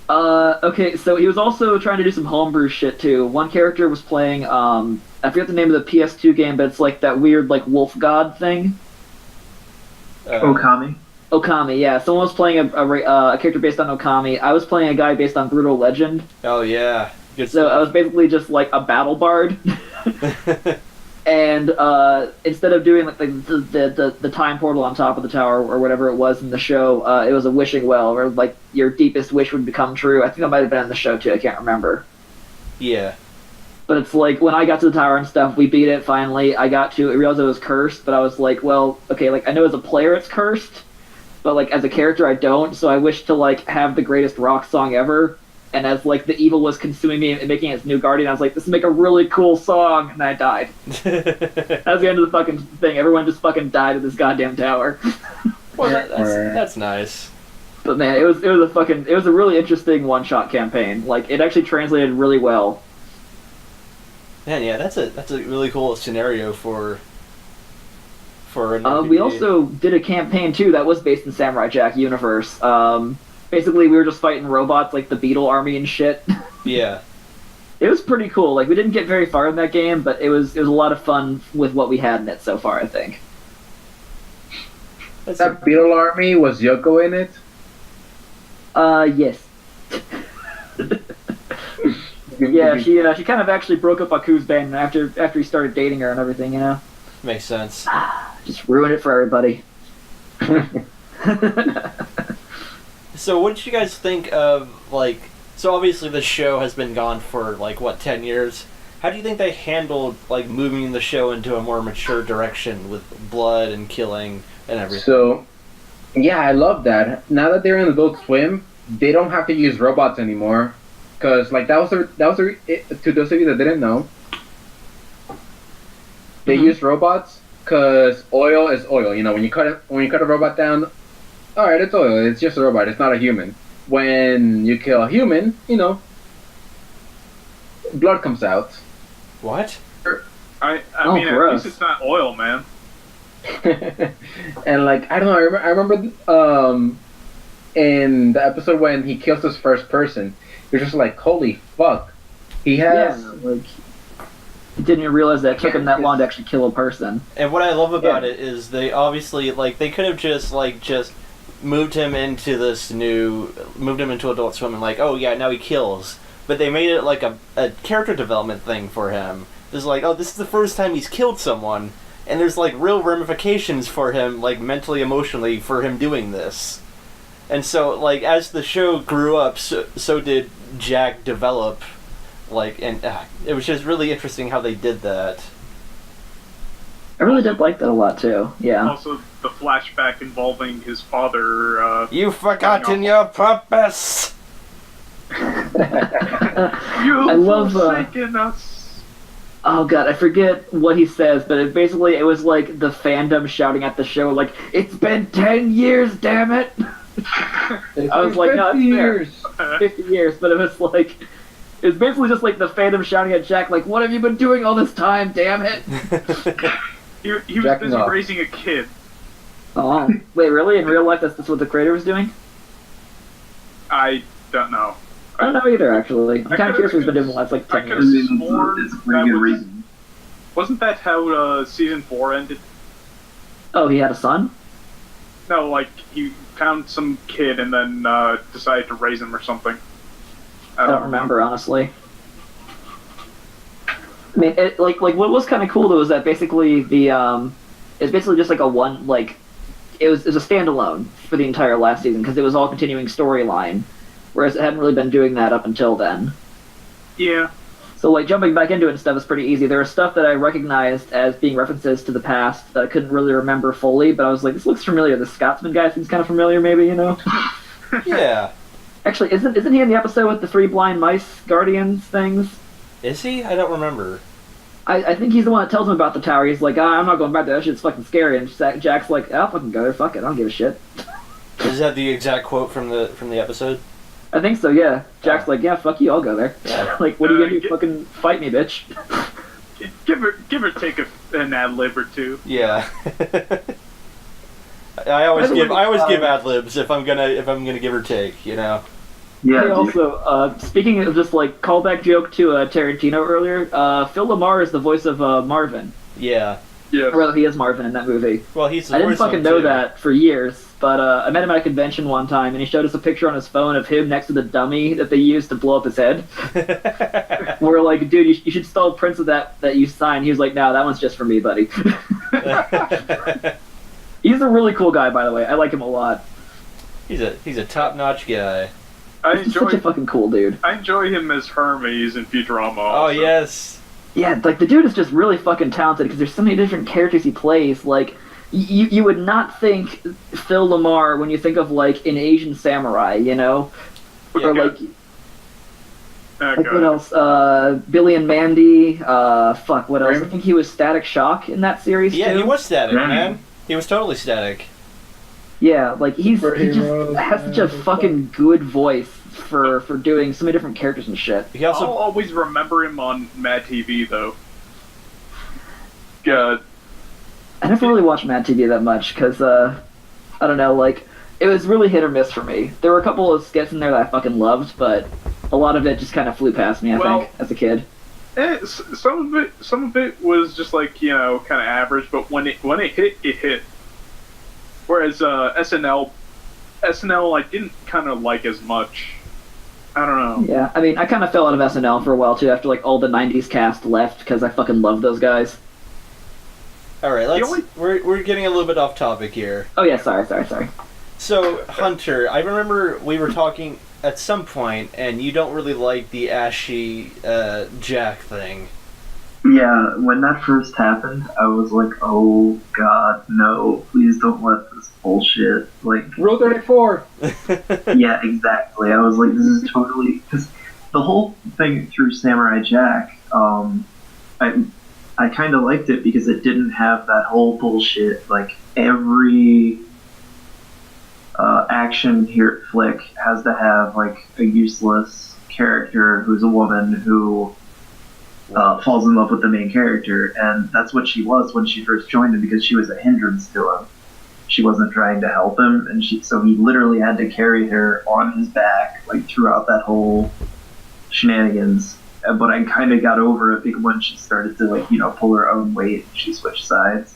Speaker 8: Okay, so he was also trying to do some homebrew shit too. One character was playing, I forget the name of the PS2 game, but it's that weird, wolf god thing.
Speaker 9: Okami.
Speaker 8: Okami, yeah. Someone was playing a character based on Okami. I was playing a guy based on Brutal Legend.
Speaker 6: Oh yeah. Good
Speaker 8: So I
Speaker 6: stuff.
Speaker 8: was basically just a battle bard. And instead of doing the time portal on top of the tower or whatever it was in the show, it was a wishing well where your deepest wish would become true. I think that might have been in the show too. I can't remember.
Speaker 6: Yeah.
Speaker 8: But it's when I got to the tower and stuff, we beat it finally. I realized it was cursed, but I was well, okay, I know as a player it's cursed, but as a character I don't. So I wish to have the greatest rock song ever. And as the evil was consuming me and making its new guardian, I was this would make a really cool song, and I died. That was the end of the fucking thing. Everyone just fucking died at this goddamn tower.
Speaker 6: Well, that's nice.
Speaker 8: But man, it was a really interesting one shot campaign. It actually translated really well.
Speaker 6: Man, yeah, that's a really cool scenario for an
Speaker 8: We
Speaker 6: RPG.
Speaker 8: also did a campaign too that was based in Samurai Jack universe. Basically, we were just fighting robots like the Beetle Army and shit.
Speaker 6: Yeah.
Speaker 8: It was pretty cool. We didn't get very far in that game, but it was a lot of fun with what we had in it so far, I think.
Speaker 7: That Beetle Army, was Yoko in it?
Speaker 8: Yes. Yeah, she kind of actually broke up Aku's band after he started dating her and everything, you know?
Speaker 6: Makes sense.
Speaker 8: Just ruined it for everybody.
Speaker 6: So what did you guys think of, so obviously the show has been gone for, 10 years? How do you think they handled, moving the show into a more mature direction with blood and killing and everything?
Speaker 7: So, Yeah, I love that. Now that they're in Adult Swim, they don't have to use robots anymore. Cause like that was to those of you that didn't know, they use robots because oil is oil. You know, when you cut a robot down, all right, it's oil. It's just a robot. It's not a human. When you kill a human, you know, blood comes out.
Speaker 6: What?
Speaker 1: I
Speaker 8: Oh,
Speaker 1: mean, at
Speaker 8: gross.
Speaker 1: least it's not oil, man.
Speaker 7: And like I don't know, I remember in the episode when he kills his first person, you're just like, holy fuck, he has.
Speaker 8: Yeah, like didn't even realize that it took him that long to actually kill a person.
Speaker 6: And what I love about it is they obviously they could have just moved him into Adult Swim and oh yeah, now he kills. But they made it like a character development thing for him. It's like, oh, this is the first time he's killed someone, and there's real ramifications for him, mentally, emotionally, for him doing this. And so, as the show grew up, so did Jack develop, and it was just really interesting how they did that.
Speaker 8: I really did like that a lot too. Yeah.
Speaker 1: Also, the flashback involving his father.
Speaker 6: You've forgotten your purpose!
Speaker 1: You've
Speaker 8: I love
Speaker 1: forsaken us.
Speaker 8: Oh god, I forget what he says, but it was like the fandom shouting at the show, "It's been 10 years, damn it!" I was like, no, it's fair. 50 years, but it was it's basically just the fandom shouting at Jack, "What have you been doing all this time, damn it?"
Speaker 1: He was
Speaker 7: Jacking
Speaker 1: busy
Speaker 7: off.
Speaker 1: raising a kid.
Speaker 8: Oh, wait, really? In real life, that's what the creator was doing?
Speaker 1: I don't know.
Speaker 8: I don't know either, actually. I'm kind of curious what he's been doing the last 10
Speaker 1: I
Speaker 8: years.
Speaker 1: could've sworn
Speaker 9: It's a pretty good reason.
Speaker 1: Wasn't that how season 4 ended?
Speaker 8: Oh, he had a son?
Speaker 1: No, he found some kid and then decided to raise him or something.
Speaker 8: I don't remember, honestly. I mean, what was kind of cool though is that basically it's basically just a one it was a standalone for the entire last season because it was all continuing storyline, whereas it hadn't really been doing that up until then.
Speaker 1: Yeah.
Speaker 8: So jumping back into it and stuff is pretty easy. There was stuff that I recognized as being references to the past that I couldn't really remember fully, but I was like, this looks familiar. The Scotsman guy seems kind of familiar, maybe, you know?
Speaker 6: Yeah.
Speaker 8: Actually, isn't he in the episode with the 3 blind mice guardians things?
Speaker 6: Is he? I don't remember.
Speaker 8: I think he's the one that tells him about the tower. He's like, I'm not going back there. That shit's fucking scary. And Jack's like, I'll fucking go there. Fuck it. I don't give a shit.
Speaker 6: Is that the exact quote from the episode?
Speaker 8: I think so, yeah. Jack's like, yeah, fuck you. I'll go there.
Speaker 6: Yeah.
Speaker 8: What are you going to do? Fucking fight me, bitch.
Speaker 1: Give or take an ad lib or two.
Speaker 6: Yeah. I always give ad libs if I'm gonna give or take, you know.
Speaker 9: Yeah.
Speaker 8: Hey, also, speaking of just callback joke to Tarantino earlier, Phil LaMarr is the voice of Marvin.
Speaker 6: Yeah.
Speaker 1: Yeah.
Speaker 8: Or rather, he is Marvin in that movie.
Speaker 6: Well, he's the
Speaker 8: I didn't
Speaker 6: voice of
Speaker 8: fucking
Speaker 6: him,
Speaker 8: know
Speaker 6: too.
Speaker 8: that for years, but I met him at a convention one time, and he showed us a picture on his phone of him next to the dummy that they used to blow up his head. We're like, dude, you should steal prints of that you signed. He was like, no, that one's just for me, buddy. He's a really cool guy, by the way. I like him a lot.
Speaker 6: He's a top-notch guy.
Speaker 8: He's such a fucking cool dude.
Speaker 1: I enjoy him as Hermes in Futurama.
Speaker 6: Oh
Speaker 1: Also.
Speaker 6: yes.
Speaker 8: Yeah, the dude is just really fucking talented because there's so many different characters he plays. You would not think Phil LaMarr when you think of an Asian samurai, you know, or what else? Billy and Mandy. What else? I think he was Static Shock in that series
Speaker 6: Yeah,
Speaker 8: too.
Speaker 6: he was Static, man. He was totally Static.
Speaker 8: Yeah, he just has such a fucking good voice for doing so many different characters and shit.
Speaker 6: He also
Speaker 1: I'll always remember him on Mad TV though. God.
Speaker 8: I never really watched Mad TV that much because I don't know, it was really hit or miss for me. There were a couple of skits in there that I fucking loved, but a lot of it just kind of flew past me. I think as a kid.
Speaker 1: Some of it was just kind of average, but when it hit, it hit. Whereas SNL I didn't kind of like as much. I don't know.
Speaker 8: Yeah, I mean, I kind of fell out of SNL for a while too after all the '90s cast left because I fucking love those guys.
Speaker 6: all right. We're getting a little bit off topic here.
Speaker 8: Oh yeah, sorry.
Speaker 6: So Hunter, I remember we were talking at some point, and you don't really like the ashy Jack thing.
Speaker 9: Yeah, when that first happened, I was like, oh god, no, please don't let this bullshit, like...
Speaker 7: Rule 34!
Speaker 9: Yeah, exactly. I was like, this is totally... Because the whole thing through Samurai Jack, I kind of liked it because it didn't have that whole bullshit, like, every action here flick has to have, like, a useless character who's a woman who... falls in love with the main character, and that's what she was when she first joined him because she was a hindrance to him. She wasn't trying to help him, and so he literally had to carry her on his back like throughout that whole shenanigans. But I kind of got over it when she started to pull her own weight. And she switched sides.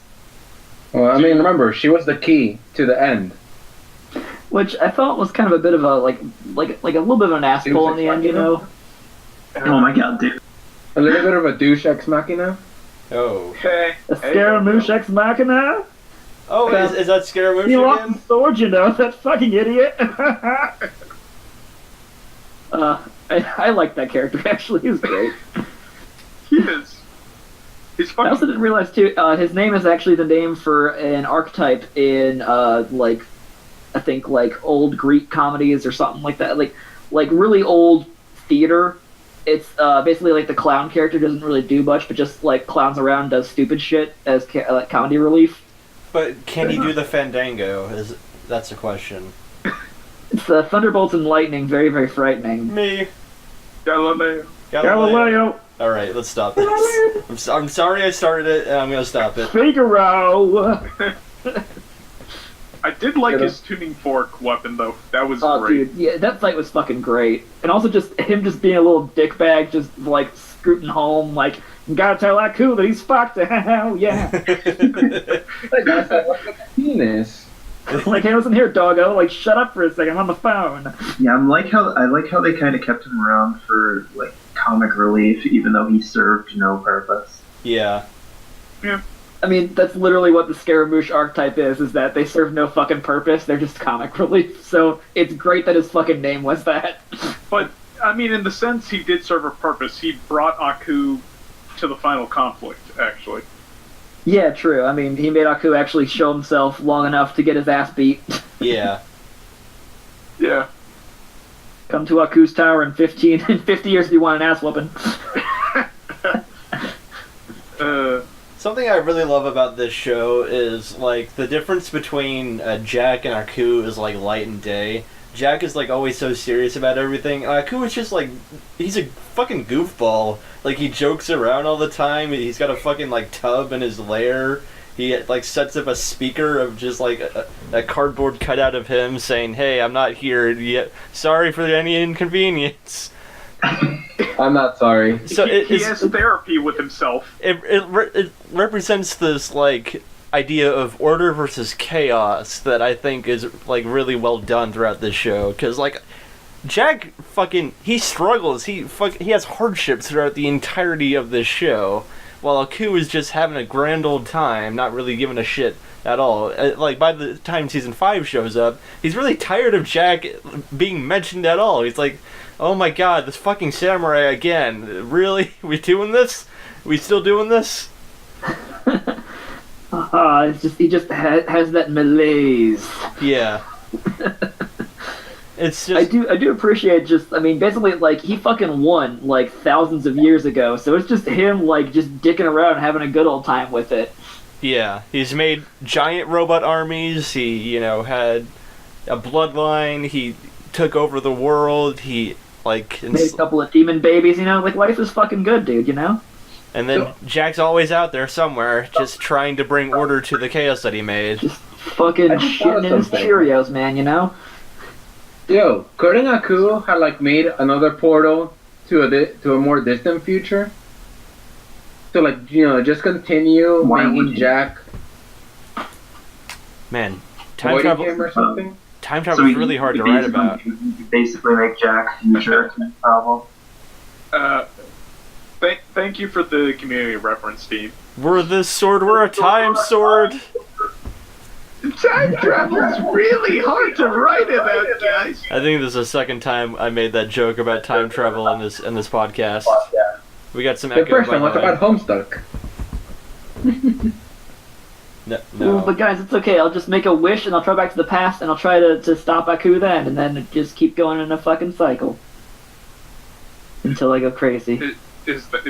Speaker 7: Well, I mean, remember, she was the key to the end.
Speaker 8: Which I felt was kind of a bit of a like a little bit of an asshole in the end, you know.
Speaker 9: Oh my god, dude.
Speaker 7: A little bit of a douche ex machina.
Speaker 6: Oh.
Speaker 8: A Scaramouche ex machina?
Speaker 6: Oh, is that Scaramouche
Speaker 8: He lost
Speaker 6: again?
Speaker 8: his sword, you know, that fucking idiot. I like that character, actually. He's great.
Speaker 1: He is. He's
Speaker 8: I
Speaker 1: funny.
Speaker 8: also didn't realize, too, his name is actually the name for an archetype in, I think, old Greek comedies or something like that. Like really old theater. It's basically like the clown character doesn't really do much, but just clowns around, does stupid shit as comedy relief.
Speaker 6: But can he do the Fandango? That's the question.
Speaker 8: It's Thunderbolts and Lightning, very, very frightening.
Speaker 6: Me.
Speaker 8: Galileo!
Speaker 6: Alright, let's stop this. I'm sorry I started it, and I'm gonna stop it.
Speaker 8: Figaro!
Speaker 1: I did like his tuning fork weapon, though. That was great.
Speaker 8: Dude, yeah, that fight was fucking great. And also just him just being a little dickbag, just, scooting home, you gotta tell Aku that he's fucked, hell yeah.
Speaker 7: Penis.
Speaker 8: Hey, listen here, doggo, shut up for a second, I'm on the phone.
Speaker 9: Yeah, I like how they kind of kept him around for comic relief, even though he served no purpose.
Speaker 6: Yeah.
Speaker 1: Yeah.
Speaker 8: I mean, that's literally what the Scaramouche archetype is that they serve no fucking purpose, they're just comic relief. So it's great that his fucking name was that.
Speaker 1: But, I mean, in the sense he did serve a purpose, he brought Aku to the final conflict, actually.
Speaker 8: Yeah, true. I mean, he made Aku actually show himself long enough to get his ass beat.
Speaker 6: Yeah.
Speaker 1: Yeah.
Speaker 8: Come to Aku's tower in 50 years if you want an ass whooping.
Speaker 6: Something I really love about this show is, the difference between Jack and Aku is, light and day. Jack is, always so serious about everything. Aku is just, he's a fucking goofball. He jokes around all the time. He's got a fucking, tub in his lair. He, sets up a speaker of just, a cardboard cutout of him saying, hey, I'm not here yet. Sorry for any inconvenience.
Speaker 7: I'm not sorry.
Speaker 6: So
Speaker 1: he has therapy with himself.
Speaker 6: It represents this idea of order versus chaos that I think is really well done throughout this show. Because Jack he struggles. He has hardships throughout the entirety of this show, while Aku is just having a grand old time, not really giving a shit at all. By the time season 5 shows up, he's really tired of Jack being mentioned at all. He's like, oh my god, this fucking samurai again. Really? We doing this? We still doing this?
Speaker 8: He just has that malaise.
Speaker 6: Yeah. It's just...
Speaker 8: I do appreciate basically, he fucking won, thousands of years ago, so it's just him, just dicking around having a good old time with it.
Speaker 6: Yeah, he's made giant robot armies, he, had a bloodline, he took over the world, he,
Speaker 8: made a couple of demon babies, life is fucking good, dude,
Speaker 6: And then Jack's always out there somewhere, just trying to bring order to the chaos that he made.
Speaker 8: Just fucking shitting in his Cheerios, man,
Speaker 7: Yo, couldn't Aku have made another portal to a more distant future? To just continue making Jack
Speaker 6: Man, time travel
Speaker 7: or something?
Speaker 6: Time travel is really hard to write about.
Speaker 9: Basically make Jack future problem.
Speaker 1: Thank you for the community reference, Steve.
Speaker 6: We're a time sword.
Speaker 1: Time travel's really hard to write about, guys.
Speaker 6: I think this is the second time I made that joke about time travel in this podcast. We got some
Speaker 7: Good
Speaker 6: echo.
Speaker 7: person, what about Homestuck?
Speaker 6: No.
Speaker 8: Ooh, but guys, it's okay. I'll just make a wish and I'll try back to the past and I'll try to stop Aku then, and then just keep going in a fucking cycle until I go crazy.
Speaker 1: Is that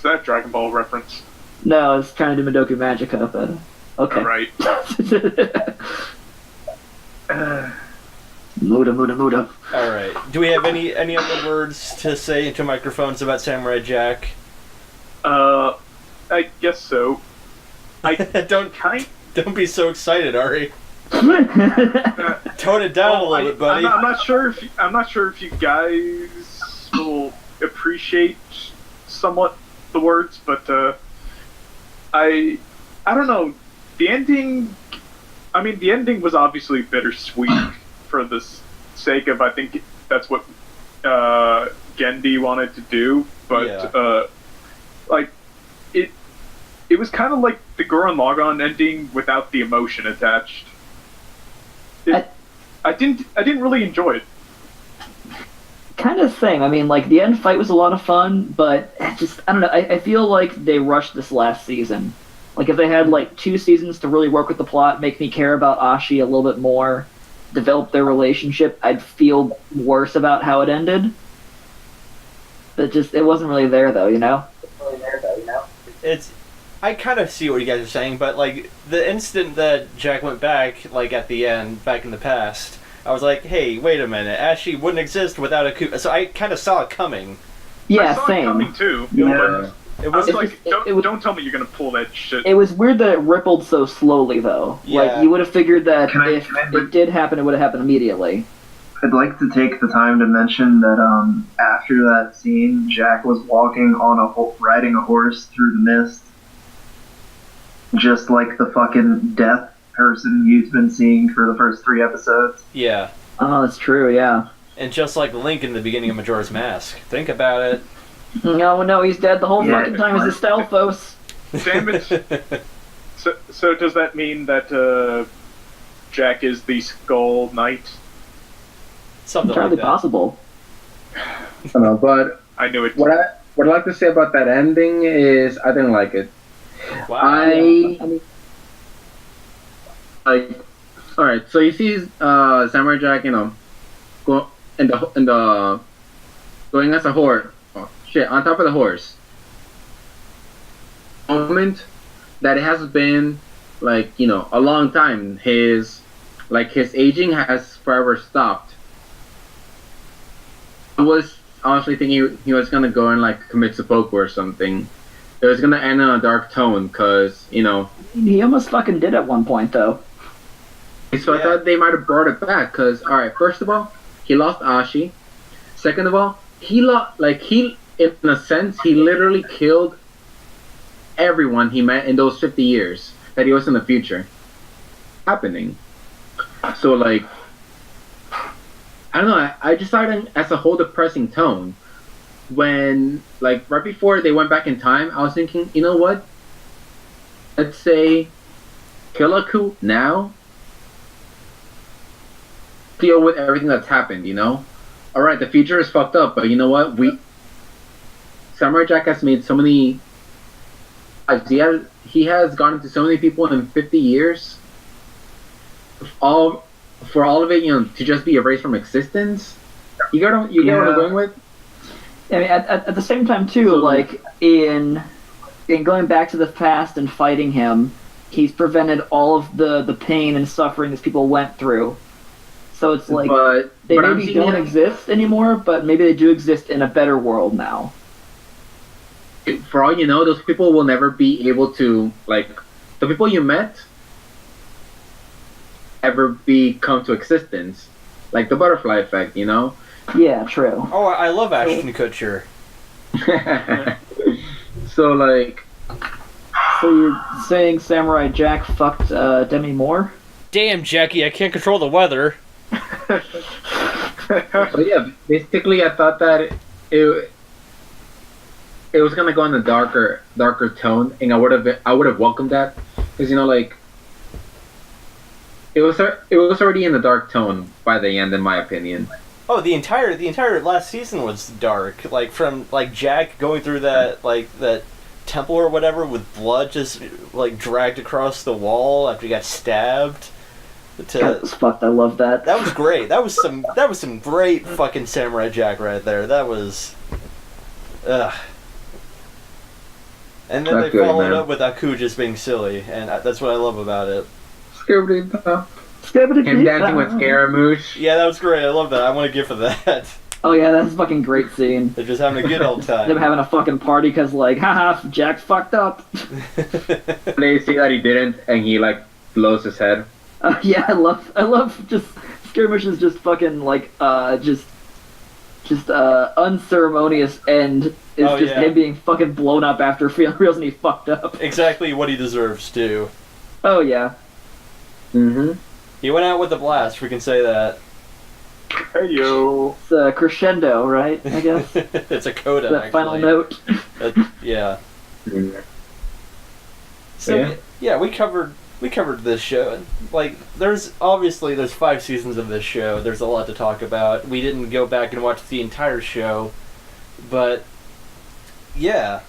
Speaker 1: a Dragon Ball reference?
Speaker 8: No, I was trying to do Madoka Magica, but okay.
Speaker 1: Alright.
Speaker 8: Muda.
Speaker 6: Alright. Do we have any other words to say into microphones about Samurai Jack?
Speaker 1: I guess so.
Speaker 6: Don't be so excited, Ari. Tone it down a little bit, buddy.
Speaker 1: I'm not sure if you guys will appreciate somewhat the words, but I don't know. The ending was obviously bittersweet for the sake of, I think that's what Gendy wanted to do, but it was kind of like the Gurren Lagann ending without the emotion attached. I didn't really enjoy it.
Speaker 8: Kind of same. I mean, like, the end fight was a lot of fun, but just, I don't know, I feel like they rushed this last season. Like, if they had, like, 2 seasons to really work with the plot, make me care about Ashi a little bit more, develop their relationship, I'd feel worse about how it ended. But just, it wasn't really there, though, you know?
Speaker 6: I kind of see what you guys are saying, but, like, the instant that Jack went back, like, at the end, back in the past, I was like, hey, wait a minute, Ashi wouldn't exist without a... So I kind of saw it coming.
Speaker 8: Yeah,
Speaker 1: I saw
Speaker 8: same.
Speaker 1: it coming, too.
Speaker 8: Yeah.
Speaker 1: It was like, don't tell me you're gonna pull that shit.
Speaker 8: It was weird that it rippled so slowly, though.
Speaker 6: Yeah.
Speaker 8: Like, you would have figured that if it did happen, it would have happened immediately.
Speaker 9: I'd like to take the time to mention that after that scene, Jack was walking on riding a horse through the mist, just like the fucking death person you've been seeing for the first 3 episodes.
Speaker 6: Yeah.
Speaker 8: Oh, that's true, yeah.
Speaker 6: And just like Link in the beginning of Majora's Mask. Think about it.
Speaker 8: No, he's dead the whole fucking time. He's a Stelphos.
Speaker 1: Damn it. So does that mean that Jack is the Skull Knight?
Speaker 6: Something
Speaker 8: entirely
Speaker 6: like that.
Speaker 8: possible.
Speaker 7: I don't know, but
Speaker 1: I knew it.
Speaker 7: what I'd like to say about that ending is I didn't like it.
Speaker 6: Wow.
Speaker 7: I mean, like, all right. So you see, Samurai Jack, go in the going as a horse. Oh, shit, on top of the horse. Moment that it has been like a long time. His aging has forever stopped. I was honestly thinking he was gonna go and like commit seppuku or something. It was gonna end on a dark tone, cause
Speaker 8: He almost fucking did at one point, though.
Speaker 7: So I thought they might have brought it back, cause alright, first of all, he lost Ashi. Second of all, in a sense, he literally killed everyone he met in those 50 years that he was in the future. Happening. So like, I don't know, I just saw it as a whole depressing tone. When, like, right before they went back in time, I was thinking, you know what? Let's say, kill Aku now. Deal with everything that's happened, Alright, the future is fucked up, but you know what? Samurai Jack has made so many... He has gone into so many people in 50 years. For all of it, to just be erased from existence. You get what I'm going with?
Speaker 8: I mean, at the same time, too, so, like, in going back to the past and fighting him, he's prevented all of the pain and suffering that people went through. So it's like, they maybe don't exist anymore, but maybe they do exist in a better world now.
Speaker 7: For all you know, those people will never be able to, like, the people you met ever come to existence. Like the butterfly effect,
Speaker 8: Yeah, true.
Speaker 6: Oh, I love Ashton Kutcher.
Speaker 7: So, like...
Speaker 8: So you're saying Samurai Jack fucked Demi Moore?
Speaker 6: Damn, Jackie, I can't control the weather.
Speaker 7: So yeah, basically I thought that it was gonna go in a darker tone, and I would have welcomed that, because like it was already in the dark tone by the end, in my opinion.
Speaker 6: Oh, the entire last season was dark. Like from like Jack going through that temple or whatever with blood just like dragged across the wall after he got stabbed.
Speaker 8: That was fucked. I love that.
Speaker 6: That was great. That was some great fucking Samurai Jack right there. That was, ugh. And then
Speaker 7: That's
Speaker 6: they
Speaker 7: good,
Speaker 6: followed
Speaker 7: man.
Speaker 6: up with Aku just being silly, and that's what I love about it.
Speaker 7: Him dancing with Scaramouche.
Speaker 6: Yeah, that was great. I love that. I want a gift of that.
Speaker 8: Oh yeah, that's a fucking great scene.
Speaker 6: They're just having a good old
Speaker 8: Them
Speaker 6: time.
Speaker 8: having a fucking party because like, haha, Jack fucked up.
Speaker 7: They see that he didn't, and he like blows his head.
Speaker 8: Yeah, I love just Scaramouche's just fucking like just unceremonious end is
Speaker 6: Oh,
Speaker 8: just
Speaker 6: yeah.
Speaker 8: him being fucking blown up after realizing he fucked up.
Speaker 6: Exactly what he deserves too.
Speaker 8: Oh yeah.
Speaker 7: Mm-hmm.
Speaker 6: He went out with a blast. We can say that.
Speaker 1: Hey yo.
Speaker 8: It's a crescendo, right? I guess.
Speaker 6: It's a coda.
Speaker 8: That
Speaker 6: actually.
Speaker 8: final note.
Speaker 6: Yeah. So
Speaker 7: Yeah.
Speaker 6: yeah, we covered this show. And, like, there's 5 seasons of this show. There's a lot to talk about. We didn't go back and watch the entire show, but yeah,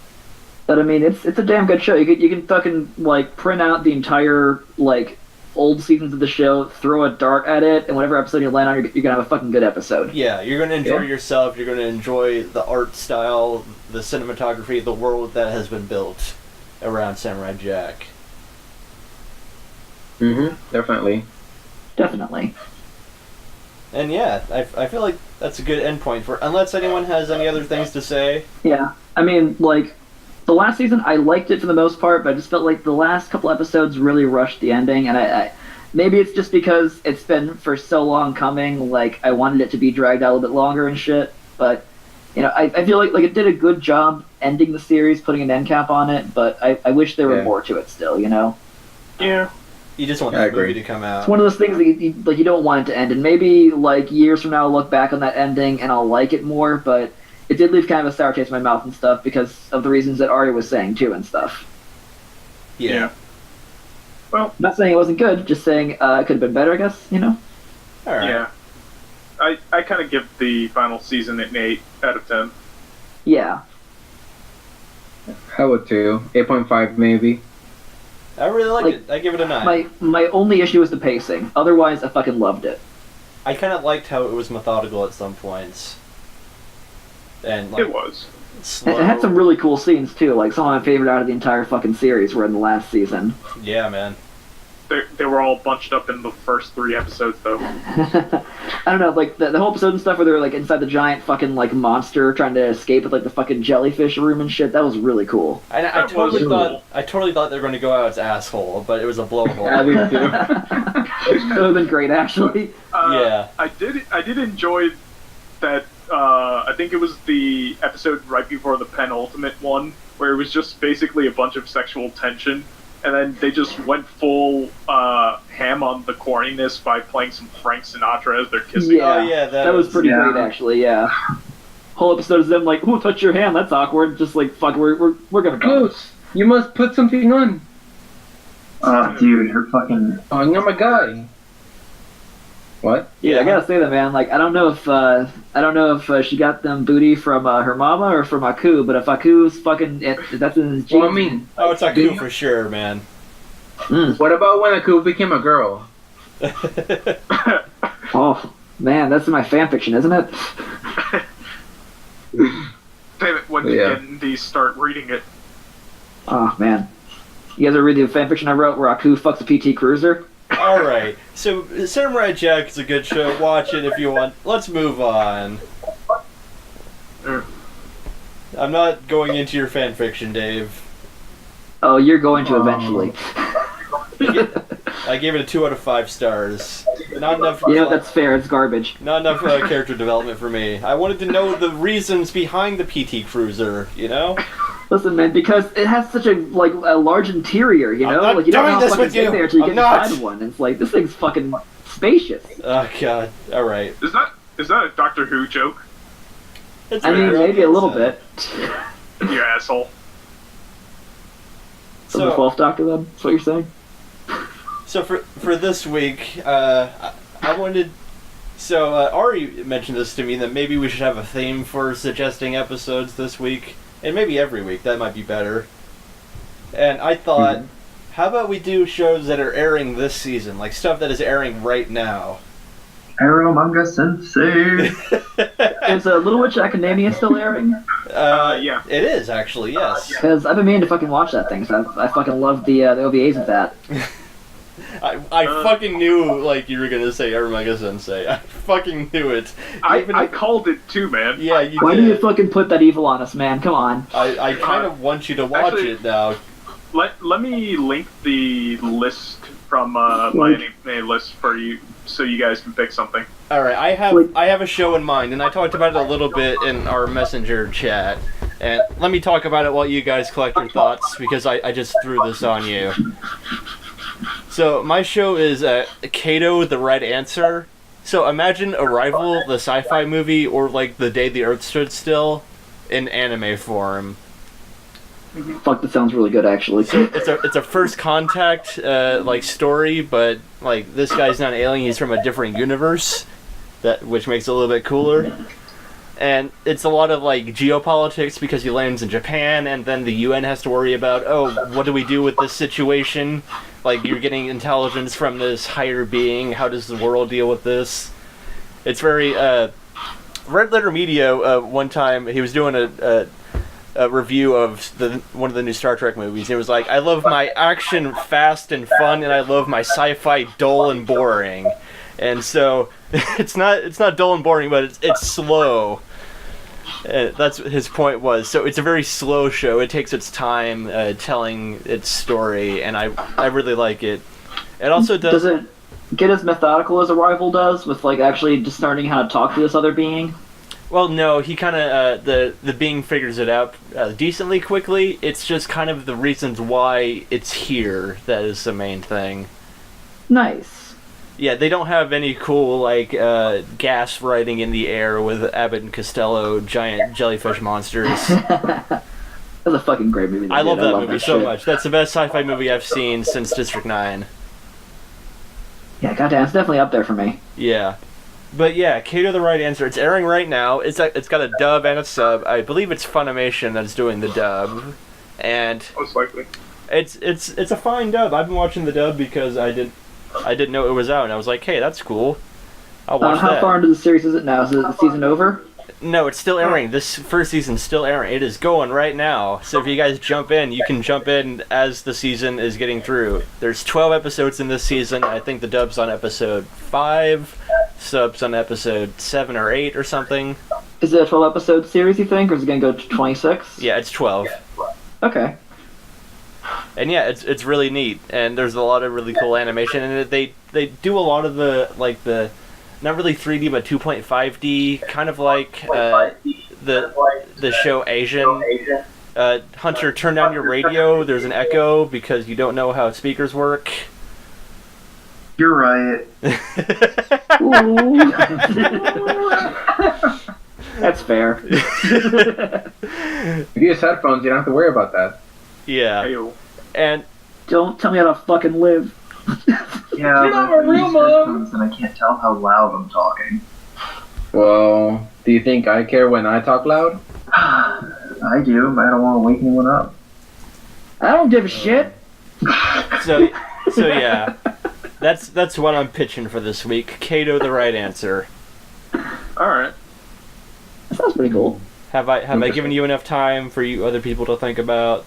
Speaker 8: But I mean, it's a damn good show. You can fucking like print out the entire like old seasons of the show, throw a dart at it, and whatever episode you land on, you're gonna have a fucking good episode.
Speaker 6: yeah, you're gonna enjoy
Speaker 7: Yeah.
Speaker 6: yourself. You're gonna enjoy the art style, the cinematography, the world that has been built around Samurai Jack.
Speaker 7: Mm-hmm. Definitely.
Speaker 8: Definitely.
Speaker 6: And yeah, I feel like that's a good endpoint for, unless anyone has any other things to say.
Speaker 8: Yeah, I mean, like, the last season, I liked it for the most part, but I just felt like the last couple episodes really rushed the ending, and I maybe it's just because it's been for so long coming, like, I wanted it to be dragged out a little bit longer and shit, but, you know, I feel like it did a good job ending the series, putting an end cap on it, but I wish there were
Speaker 7: Yeah.
Speaker 8: more to it still, you know?
Speaker 1: Yeah.
Speaker 6: You just want
Speaker 7: I
Speaker 6: the
Speaker 7: agree.
Speaker 6: movie to come out.
Speaker 8: It's one of those things that you don't want it to end, and maybe, like, years from now I'll look back on that ending and I'll like it more, but it did leave kind of a sour taste in my mouth and stuff because of the reasons that Ari was saying, too, and stuff.
Speaker 6: Yeah.
Speaker 1: Well,
Speaker 8: Not saying it wasn't good, just saying it could have been better, I guess, you know?
Speaker 6: Alright.
Speaker 1: yeah. I kind of give the final season an 8 out of 10.
Speaker 8: Yeah.
Speaker 7: I would too. 8.5 maybe.
Speaker 6: I really liked
Speaker 8: Like,
Speaker 6: it. I give it a 9.
Speaker 8: My only issue was the pacing. Otherwise, I fucking loved it.
Speaker 6: I kind of liked how it was methodical at some points. And like
Speaker 1: It was.
Speaker 6: slow.
Speaker 8: It had some really cool scenes, too. Like, some of my favorite out of the entire fucking series were in the last season.
Speaker 6: Yeah, man.
Speaker 1: They were all bunched up in the first 3 episodes, though.
Speaker 8: I don't know, like, the whole episode and stuff where they were, like, inside the giant fucking, like, monster trying to escape with, like, the fucking jellyfish room and shit, that was really cool.
Speaker 6: I
Speaker 1: That
Speaker 6: totally
Speaker 1: was
Speaker 6: thought
Speaker 1: cool.
Speaker 6: I totally thought they were going to go out as asshole, but it was a blowhole.
Speaker 7: Yeah, me too.
Speaker 8: That would have been great, actually.
Speaker 6: Yeah.
Speaker 1: I did enjoy that. I think it was the episode right before the penultimate one, where it was just basically a bunch of sexual tension, and then they just went full ham on the corniness by playing some Frank Sinatra as they're kissing.
Speaker 8: Yeah,
Speaker 6: Oh, yeah,
Speaker 8: that was pretty
Speaker 9: yeah.
Speaker 8: great, actually, yeah. Whole episode is them like, ooh, touch your hand, that's awkward. Just like, fuck, we're gonna go.
Speaker 7: Goose, you must put something on.
Speaker 9: Oh, dude, her fucking.
Speaker 7: Oh, you're my guy. What?
Speaker 8: Yeah, I gotta say that, man. Like, I don't know if she got them booty from her mama or from Aku, but if Aku's fucking, that's in his genes.
Speaker 7: Well, I mean,
Speaker 6: Oh, it's
Speaker 7: Do
Speaker 6: Aku
Speaker 7: you-
Speaker 6: for sure, man.
Speaker 7: what about when Aku became a girl?
Speaker 8: Oh man, that's in my fanfiction, isn't it?
Speaker 1: Damn it, when
Speaker 7: Yeah.
Speaker 1: again these start reading it.
Speaker 8: Oh man, you guys ever read the fanfiction I wrote where Aku fucks a PT Cruiser?
Speaker 6: Alright, so Samurai Jack is a good show. Watch it if you want. Let's move on. I'm not going into your fanfiction, Dave.
Speaker 8: Oh, you're going to eventually.
Speaker 6: I gave it a 2 out of 5 stars. Not enough.
Speaker 8: Yeah, that's fair. It's garbage.
Speaker 6: Not enough character development for me. I wanted to know the reasons behind the PT Cruiser. You know?
Speaker 8: Listen, man, because it has such a large interior, you
Speaker 6: I'm
Speaker 8: know?
Speaker 6: not
Speaker 8: Like you don't
Speaker 6: doing
Speaker 8: know how
Speaker 6: this
Speaker 8: fucking
Speaker 6: with you.
Speaker 8: get there until you
Speaker 6: I'm
Speaker 8: get
Speaker 6: not.
Speaker 8: inside one. It's like this thing's fucking spacious.
Speaker 6: Oh God. All right.
Speaker 1: Is that a Doctor Who joke?
Speaker 6: It's
Speaker 8: I mean,
Speaker 6: very
Speaker 8: maybe a little
Speaker 6: upset.
Speaker 8: bit.
Speaker 1: You asshole.
Speaker 8: From the 12th Doctor, then? That's what you're saying?
Speaker 6: So for this week, I wanted So, Ari mentioned this to me, that maybe we should have a theme for suggesting episodes this week. And maybe every week, that might be better. And I thought, how about we do shows that are airing this season? Like stuff that is airing right now.
Speaker 9: Arrow Manga Sensei.
Speaker 8: Is Little Witch Academia still airing?
Speaker 1: Yeah.
Speaker 6: It is, actually, yes.
Speaker 8: Because I've been meaning to fucking watch that thing, so I fucking love the OVAs of that.
Speaker 6: I fucking knew, like, you were gonna say Ermaga Sensei. I fucking knew it.
Speaker 1: I called it too, man.
Speaker 6: Yeah, you
Speaker 8: Why
Speaker 6: did.
Speaker 8: do you fucking put that evil on us, man? Come on.
Speaker 6: I kind of want you to watch
Speaker 1: actually,
Speaker 6: it now.
Speaker 1: Let me link the list from my anime list for you, so you guys can pick something.
Speaker 6: Alright, I have a show in mind, and I talked about it a little bit in our messenger chat. And let me talk about it while you guys collect your thoughts, because I just threw this on you. So, my show is Kato the Right Answer. So, imagine Arrival, the sci-fi movie, or like The Day the Earth Stood Still, in anime form.
Speaker 8: Fuck, that sounds really good, actually.
Speaker 6: So it's a first contact like story, but like this guy's not an alien; he's from a different universe, which makes it a little bit cooler. And it's a lot of like geopolitics because he lands in Japan, and then the UN has to worry about, oh, what do we do with this situation? Like, you're getting intelligence from this higher being. How does the world deal with this? It's very Red Letter Media. One time he was doing a review of one of the new Star Trek movies. It was like, I love my action fast and fun, and I love my sci-fi dull and boring. And so it's not dull and boring, but it's slow. That's what his point was. So it's a very slow show. It takes its time telling its story, and I really like it. It also does.
Speaker 8: Does it get as methodical as Arrival does, with like actually discerning how to talk to this other being?
Speaker 6: Well, no, he kind of, the being figures it out decently quickly. It's just kind of the reasons why it's here that is the main thing.
Speaker 8: Nice.
Speaker 6: Yeah, they don't have any cool, like, gas riding in the air with Abbott and Costello giant jellyfish monsters.
Speaker 8: That's a fucking great movie.
Speaker 6: I love that movie so
Speaker 8: shit.
Speaker 6: much. That's the best sci-fi movie I've seen since District 9.
Speaker 8: Yeah, goddamn, it's definitely up there for me.
Speaker 6: Yeah. But yeah, Kato the Right Answer. It's airing right now. It's got a dub and a sub. I believe it's Funimation that's doing the dub, and
Speaker 1: Most likely.
Speaker 6: it's a fine dub. I've been watching the dub because I didn't know it was out, and I was like, hey, that's cool. I'll watch
Speaker 8: How
Speaker 6: that.
Speaker 8: far into the series is it now? Is the season over?
Speaker 6: No, it's still airing. This first season's still airing. It is going right now. So if you guys jump in, you can jump in as the season is getting through. There's 12 episodes in this season. I think the dub's on episode 5, subs on episode 7 or 8 or something.
Speaker 8: Is it a 12-episode series, you think, or is it going to go to 26?
Speaker 6: Yeah, it's 12.
Speaker 8: Okay.
Speaker 6: And yeah, it's really neat. And there's a lot of really cool animation. And they do a lot of the not really 3D, but 2.5D, kind of like the show Asian. Hunter, turn down your radio. There's an echo because you don't know how speakers work.
Speaker 9: You're right.
Speaker 8: That's fair.
Speaker 7: If you use headphones, you don't have to worry about that.
Speaker 6: Yeah.
Speaker 1: Ayo.
Speaker 6: And
Speaker 8: Don't tell me how to fucking live.
Speaker 9: Yeah,
Speaker 7: You're not
Speaker 9: but
Speaker 7: a real
Speaker 9: I use
Speaker 7: mom.
Speaker 9: headphones and I can't tell how loud I'm talking.
Speaker 7: Well, do you think I care when I talk loud?
Speaker 9: I do, but I don't want to wake anyone up.
Speaker 8: I don't give a shit.
Speaker 6: so yeah. That's what I'm pitching for this week. Kato the Right Answer.
Speaker 1: Alright.
Speaker 8: That sounds pretty cool.
Speaker 6: Have I given you enough time for you other people to think about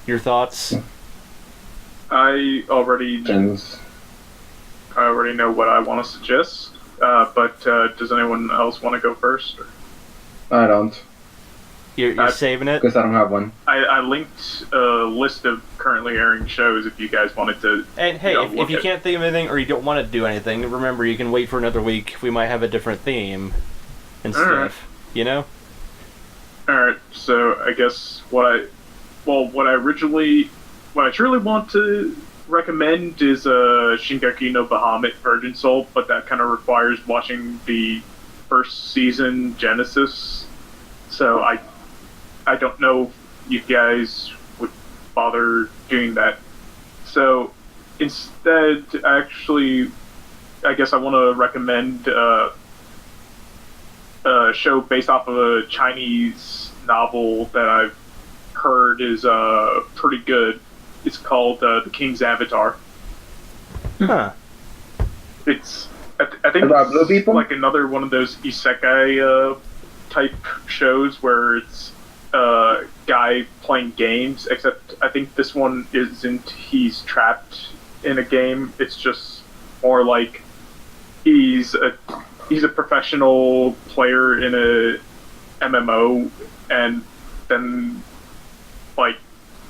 Speaker 6: your thoughts?
Speaker 1: I already know what I want to suggest, but does anyone else want to go first?
Speaker 7: I don't,
Speaker 6: You're saving it?
Speaker 7: because I don't have one.
Speaker 1: I linked a list of currently airing shows if you guys wanted to.
Speaker 6: And hey,
Speaker 1: Yeah,
Speaker 6: if you can't think of anything or you don't want to do anything, remember you can wait for another week. We might have a different theme and stuff.
Speaker 1: Alright.
Speaker 6: You know?
Speaker 1: Alright, so I guess what I truly want to recommend is Shingeki no Bahamut Virgin Soul, but that kind of requires watching the first season Genesis. So I don't know if you guys would bother doing that. So instead, actually, I guess I want to recommend a show based off of a Chinese novel that I've heard is pretty good. It's called The King's Avatar.
Speaker 6: Huh.
Speaker 1: It's I think
Speaker 3: About blue
Speaker 1: it's
Speaker 3: people?
Speaker 1: like another one of those isekai type shows where it's a guy playing games, except I think this one isn't he's trapped in a game. It's just more like he's a professional player in a MMO, and then like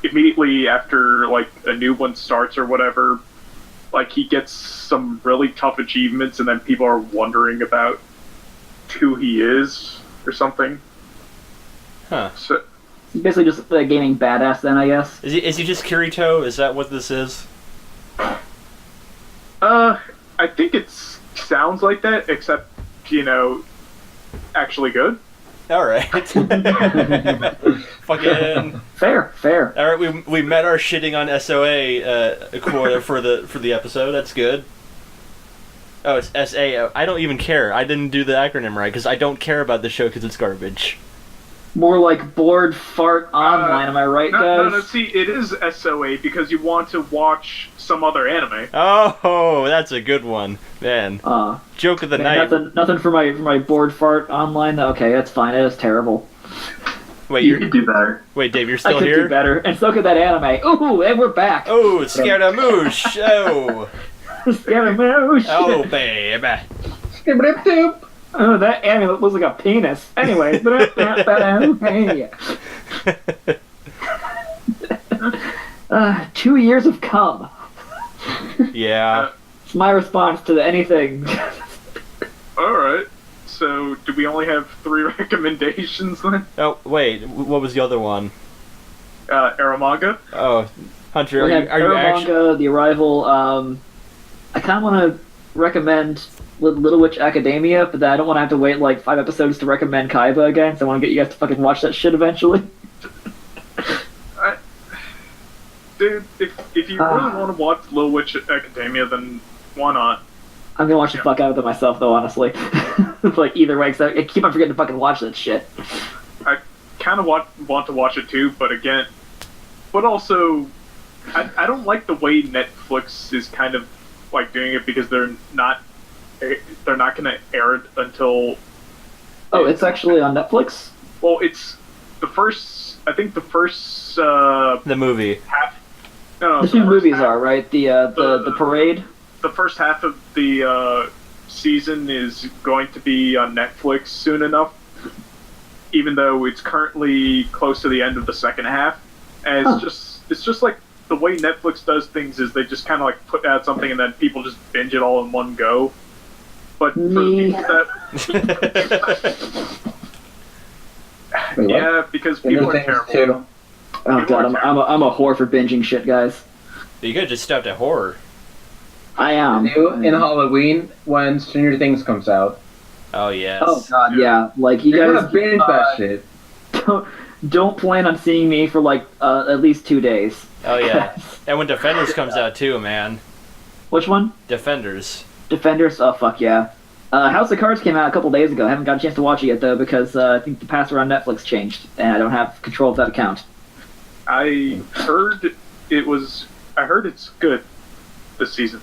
Speaker 1: immediately after like a new one starts or whatever, like he gets some really tough achievements, and then people are wondering about who he is or something.
Speaker 6: Huh.
Speaker 1: So
Speaker 8: He's basically just a gaming badass then, I guess.
Speaker 6: Is he just Kirito? Is that what this is?
Speaker 1: I think it sounds like that, except actually good.
Speaker 6: All right. Fucking.
Speaker 8: Fair.
Speaker 6: All right, we met our shitting on SOA quota for the episode. That's good. Oh, it's SA. I don't even care. I didn't do the acronym right because I don't care about the show because it's garbage.
Speaker 8: More like bored fart online, am I right, guys?
Speaker 1: No, see, it is SOA because you want to watch some other anime.
Speaker 6: Oh, that's a good one, man. Joke of the night.
Speaker 8: Nothing for my bored fart online. Okay, that's fine. It is terrible.
Speaker 6: Wait,
Speaker 9: You could do better.
Speaker 6: Wait, Dave, you're
Speaker 8: I
Speaker 6: still
Speaker 8: could
Speaker 6: here?
Speaker 8: do better, and so could that anime. Ooh, and we're back.
Speaker 6: Oh, Scaramouche. Oh.
Speaker 8: Scaramouche.
Speaker 6: Oh, baby.
Speaker 8: Oh, that anime looks like a penis. Anyway. 2 years of cum.
Speaker 6: Yeah.
Speaker 8: It's my response to anything.
Speaker 1: Alright. So, do we only have 3 recommendations then?
Speaker 6: Oh, wait. What was the other one?
Speaker 1: Aramanga?
Speaker 6: Oh, Hunter,
Speaker 8: We
Speaker 6: are
Speaker 8: have
Speaker 6: you actually...
Speaker 8: Aramanga, The Arrival. I kind of want to recommend Little Witch Academia, but then I don't want to have to wait like 5 episodes to recommend Kaiba again, so I want to get you guys to fucking watch that shit eventually.
Speaker 1: Dude, if you really want to watch Little Witch Academia, then why not?
Speaker 8: I'm gonna watch the fuck out of it myself, though, honestly. Like, either way, because I keep on forgetting to fucking watch that shit.
Speaker 1: I kind of want to watch it too, but also, I don't like the way Netflix is kind of like doing it because they're not gonna air it until.
Speaker 8: Oh, it's actually on Netflix?
Speaker 1: Well, it's the first. I think the first.
Speaker 6: The movie.
Speaker 1: Half. No,
Speaker 8: The two movies are, right? The parade?
Speaker 1: The first half of the season is going to be on Netflix soon enough, even though it's currently close to the end of the second half. And it's just like the way Netflix does things is they just kind of like put out something and then people just binge it all in one go. But for the people that yeah, because people are terrible.
Speaker 3: Too.
Speaker 8: Oh god, I'm a whore for binging shit, guys.
Speaker 6: You could have just stopped at horror.
Speaker 8: I am.
Speaker 3: In Halloween when Stranger Things comes out.
Speaker 6: Oh, yes.
Speaker 8: Oh god, yeah. Like, you
Speaker 3: You're
Speaker 8: guys
Speaker 3: gonna binge that shit.
Speaker 8: don't plan on seeing me for like at least 2 days.
Speaker 6: Oh, yeah. And when Defenders comes out, too, man.
Speaker 8: Which one?
Speaker 6: Defenders.
Speaker 8: Defenders? Oh, fuck yeah. House of Cards came out a couple days ago. I haven't got a chance to watch it yet, though, because I think the password on Netflix changed, and I don't have control of that account.
Speaker 1: I heard it's good this season.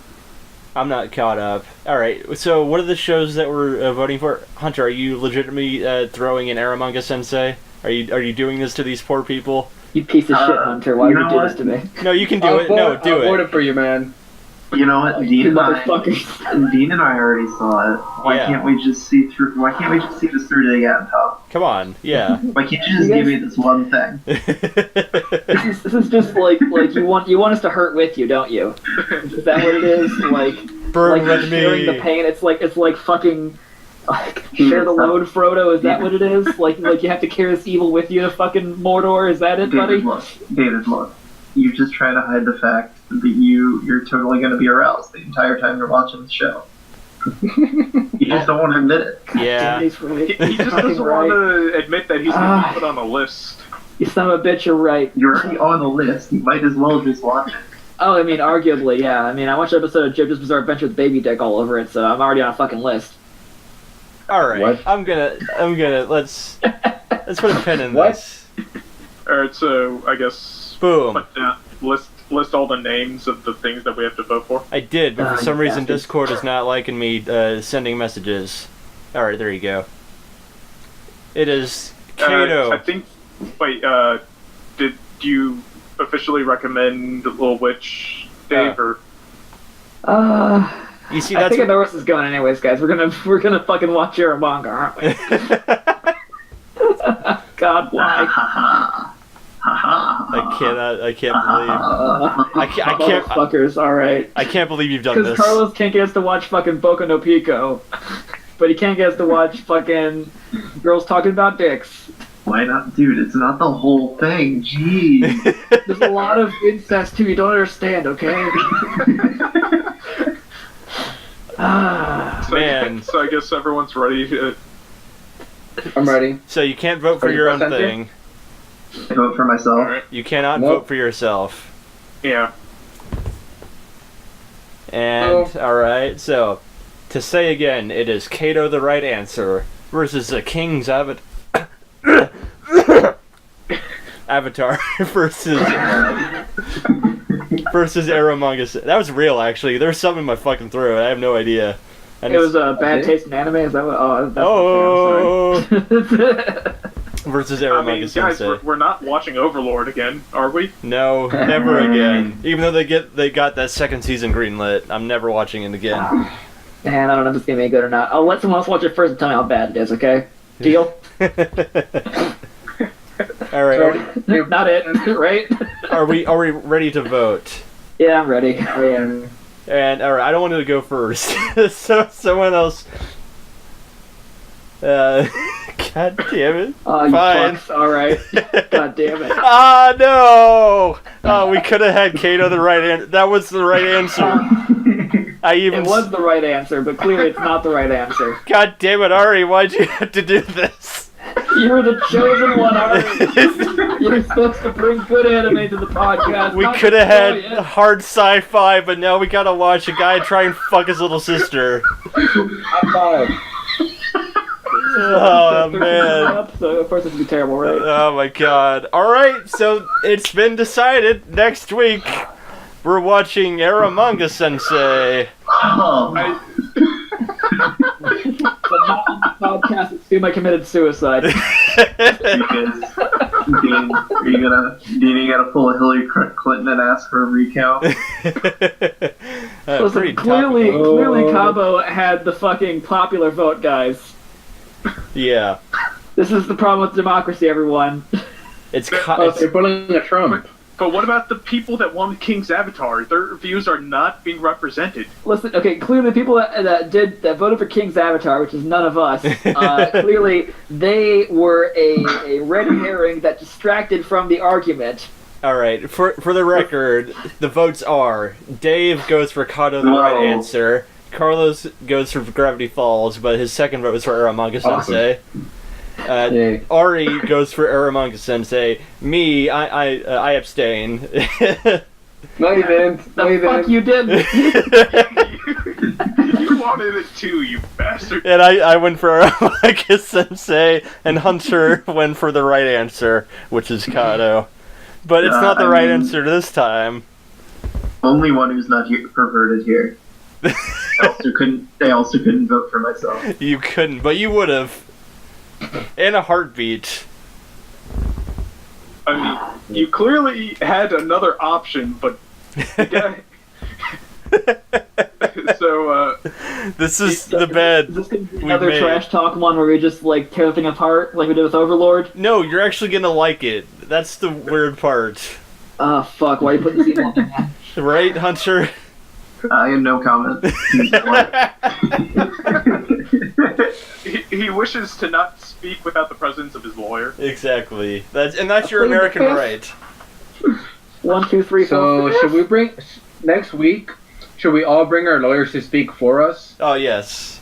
Speaker 6: I'm not caught up. Alright, so what are the shows that we're voting for? Hunter, are you legitimately throwing in Aramanga Sensei? Are you doing this to these poor people?
Speaker 8: You piece of shit, Hunter. Why would you do this to me?
Speaker 6: No, you can do it. No, do
Speaker 3: I'll vote
Speaker 6: it.
Speaker 3: it for you, man.
Speaker 9: You know what?
Speaker 8: You motherfuckers.
Speaker 9: Dean and I already saw it. Why
Speaker 6: Yeah.
Speaker 9: can't we just see through? Why can't we just see this through to the end, top?
Speaker 6: Come on, yeah.
Speaker 9: Why can't you just give me this one thing?
Speaker 8: This is just like you want us to hurt with you, don't you? Is that what it is? Like
Speaker 6: Burn
Speaker 8: like
Speaker 6: with
Speaker 8: sharing
Speaker 6: me.
Speaker 8: the pain. It's like fucking share the load, Frodo. Is that what it is? Like you have to carry this evil with you to fucking Mordor. Is that it, buddy?
Speaker 9: David, look. You just try to hide the fact that you're totally going to be aroused the entire time you're watching the show. You just don't want to admit it.
Speaker 6: Yeah.
Speaker 1: He just doesn't want to admit that he's going to be put on a list.
Speaker 8: You son of a bitch, you're right.
Speaker 9: You're already on the list. You might as well just watch it.
Speaker 8: Oh, I mean, arguably, yeah. I mean, I watched an episode of JoJo's Bizarre Adventure with baby dick all over it, so I'm already on a fucking list.
Speaker 6: Alright,
Speaker 3: What?
Speaker 6: I'm gonna, let's put a pin in
Speaker 3: What?
Speaker 6: this.
Speaker 1: Alright, so I guess
Speaker 6: Boom.
Speaker 1: put down, list all the names of the things that we have to vote for.
Speaker 6: I did, but for
Speaker 8: you
Speaker 6: some reason
Speaker 8: bastard.
Speaker 6: Discord is not liking me sending messages. Alright, there you go. It is Kato.
Speaker 1: I think. Wait, did you officially recommend Little Witch, Dave, or?
Speaker 6: You see,
Speaker 8: I
Speaker 6: that's
Speaker 8: think I know where this is going anyways, guys. We're gonna fucking watch your manga, aren't we? God, why?
Speaker 6: I can't believe. I can't.
Speaker 8: Fuckers, alright.
Speaker 6: I can't believe you've done
Speaker 8: Because
Speaker 6: this.
Speaker 8: Carlos can't get us to watch fucking Boku no Pico. But he can't get us to watch fucking girls talking about dicks.
Speaker 9: Why not, dude? It's not the whole thing. Jeez.
Speaker 8: There's a lot of incest too, you don't understand, okay?
Speaker 1: So,
Speaker 6: Man.
Speaker 1: So I guess everyone's ready.
Speaker 3: I'm ready.
Speaker 6: So you can't vote for
Speaker 3: Are you
Speaker 6: your own
Speaker 3: press enter?
Speaker 6: thing.
Speaker 9: I vote for myself.
Speaker 1: Alright.
Speaker 6: You cannot
Speaker 3: Nope.
Speaker 6: vote for yourself.
Speaker 1: Yeah.
Speaker 6: And alright, so to say again, it is Kato the right answer versus the King's Avatar versus Aromungus. That was real, actually. There's something in my fucking throat. I have no idea. And
Speaker 8: It was a bad taste in anime, is that what? Oh, that's not fair, I'm sorry.
Speaker 6: versus
Speaker 1: I mean,
Speaker 6: Aromungus
Speaker 1: guys,
Speaker 6: Sensei.
Speaker 1: we're not watching Overlord again, are we?
Speaker 6: No, never again. Even though they got that second season greenlit, I'm never watching it again.
Speaker 8: Man, I don't know if this game any good or not. I'll let someone else watch it first and tell me how bad it is, okay? Deal?
Speaker 6: All right,
Speaker 8: Not it, right?
Speaker 6: are we ready to vote?
Speaker 8: Yeah, I'm ready.
Speaker 6: And all right, I don't want to go first, so someone else. God damn it!
Speaker 8: Oh, you
Speaker 6: Fine.
Speaker 8: fucks. Alright. God damn it.
Speaker 6: Ah no! Oh, we could have had Kato the right answer. That was the right answer. I even.
Speaker 8: It was the right answer, but clearly it's not the right answer.
Speaker 6: God damn it, Ari! Why'd you have to do this?
Speaker 8: You were the chosen one, Ari. You're supposed to bring good anime to the podcast.
Speaker 6: We
Speaker 8: not
Speaker 6: could have
Speaker 8: destroy
Speaker 6: had
Speaker 8: it.
Speaker 6: hard sci-fi, but now we gotta watch a guy try and fuck his little sister.
Speaker 3: High five.
Speaker 6: Oh man.
Speaker 8: So of course it's gonna be terrible, right?
Speaker 6: Oh my god. Alright, so it's been decided. Next week, we're watching Aramanga Sensei.
Speaker 9: Oh,
Speaker 8: But not on the podcast, it's Doom I committed suicide.
Speaker 9: because Dean, are you gonna pull a Hillary Clinton and ask for a recount?
Speaker 8: Listen,
Speaker 6: Pretty
Speaker 8: clearly
Speaker 6: topical.
Speaker 8: Cabo had the fucking popular vote, guys.
Speaker 6: Yeah.
Speaker 8: This is the problem with democracy, everyone.
Speaker 6: It's
Speaker 3: Oh, they're pulling a Trump.
Speaker 1: But what about the people that wanted King's Avatar? Their views are not being represented.
Speaker 8: Listen, okay, clearly the people that voted for King's Avatar, which is none of us, clearly they were a red herring that distracted from the argument.
Speaker 6: Alright, for the record, the votes are Dave goes for Kato the right
Speaker 9: Whoa.
Speaker 6: answer, Carlos goes for Gravity Falls, but his second vote was for Aramanga Sensei.
Speaker 3: Yay.
Speaker 6: Ari goes for Aramanga Sensei. Me, I abstain.
Speaker 3: No, you didn't. No, you
Speaker 8: The fuck
Speaker 3: didn't.
Speaker 8: you did?
Speaker 1: You wanted it too, you bastard.
Speaker 6: And I went for Aramanga Sensei, and Hunter went for the right answer, which is Kato. But it's not the right answer this time.
Speaker 9: Only one who's not here, perverted here. I also couldn't vote for myself.
Speaker 6: You couldn't, but you would have. In a heartbeat.
Speaker 1: I mean, you clearly had another option, but yeah. So
Speaker 6: This is the bed
Speaker 8: Is this gonna be
Speaker 6: we
Speaker 8: another
Speaker 6: made.
Speaker 8: trash talk one where we just like tear the thing apart like we did with Overlord?
Speaker 6: No, you're actually gonna like it. That's the weird part.
Speaker 8: Ah, fuck, why are you putting this email in there?
Speaker 6: Right, Hunter?
Speaker 9: I have no comment.
Speaker 1: he wishes to not speak without the presence of his lawyer.
Speaker 6: Exactly. That's your
Speaker 8: Plead the
Speaker 6: American
Speaker 8: fifth.
Speaker 6: right.
Speaker 8: 1, 2, 3, 4.
Speaker 3: So, should we bring next week? Should we all bring our lawyers to speak for us?
Speaker 6: Oh, yes.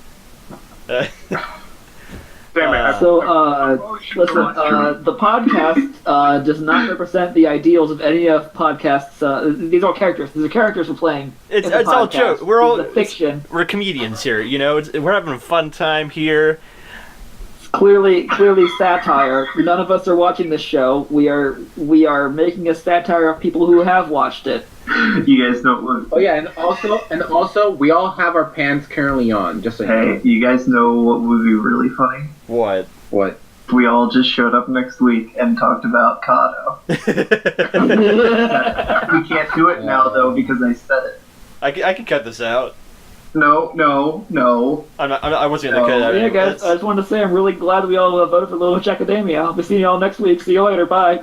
Speaker 1: Damn it.
Speaker 8: So, listen, the podcast does not represent the ideals of any of podcasts. These are all characters. These are characters we're playing.
Speaker 6: It's
Speaker 8: in the
Speaker 6: all
Speaker 8: podcast.
Speaker 6: joke. We're all
Speaker 8: It's a fiction.
Speaker 6: We're comedians here, you know. We're having a fun time here.
Speaker 8: It's clearly satire. None of us are watching this show. We are making a satire of people who have watched it.
Speaker 9: You guys know what?
Speaker 3: Oh yeah, and also, we all have our pants currently on. Just so you know.
Speaker 9: Hey, you guys know what would be really funny?
Speaker 6: What?
Speaker 3: What?
Speaker 9: If we all just showed up next week and talked about Kato. We can't do it now though because I said it.
Speaker 6: I can cut this out.
Speaker 9: No.
Speaker 6: I wasn't gonna cut it out.
Speaker 8: Yeah, guys, I just wanted to say I'm really glad we all voted for Little Witch Academia. I'll be seeing you all next week. See you later. Bye.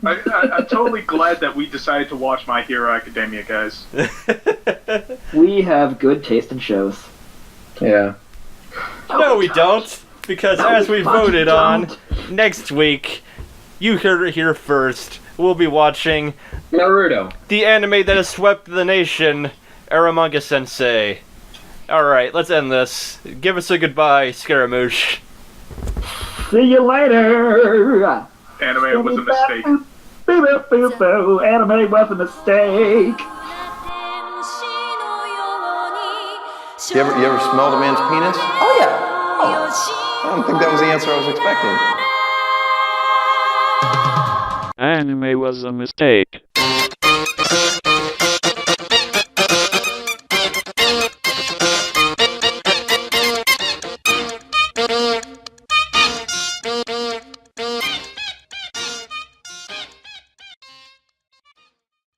Speaker 1: I'm totally glad that we decided to watch My Hero Academia, guys.
Speaker 8: We have good taste in shows.
Speaker 3: Yeah.
Speaker 6: No, we don't. Because as we voted on, next week, you heard it here first, we'll be watching
Speaker 3: Naruto.
Speaker 6: the anime that has swept the nation, Aramanga Sensei. Alright, let's end this. Give us a goodbye, Scaramouche.
Speaker 8: See you later.
Speaker 1: Anime was a mistake.
Speaker 8: Anime was a mistake.
Speaker 10: You ever smelled a man's penis?
Speaker 11: Oh yeah.
Speaker 10: I don't think that was the answer I was expecting.
Speaker 12: Anime was a mistake.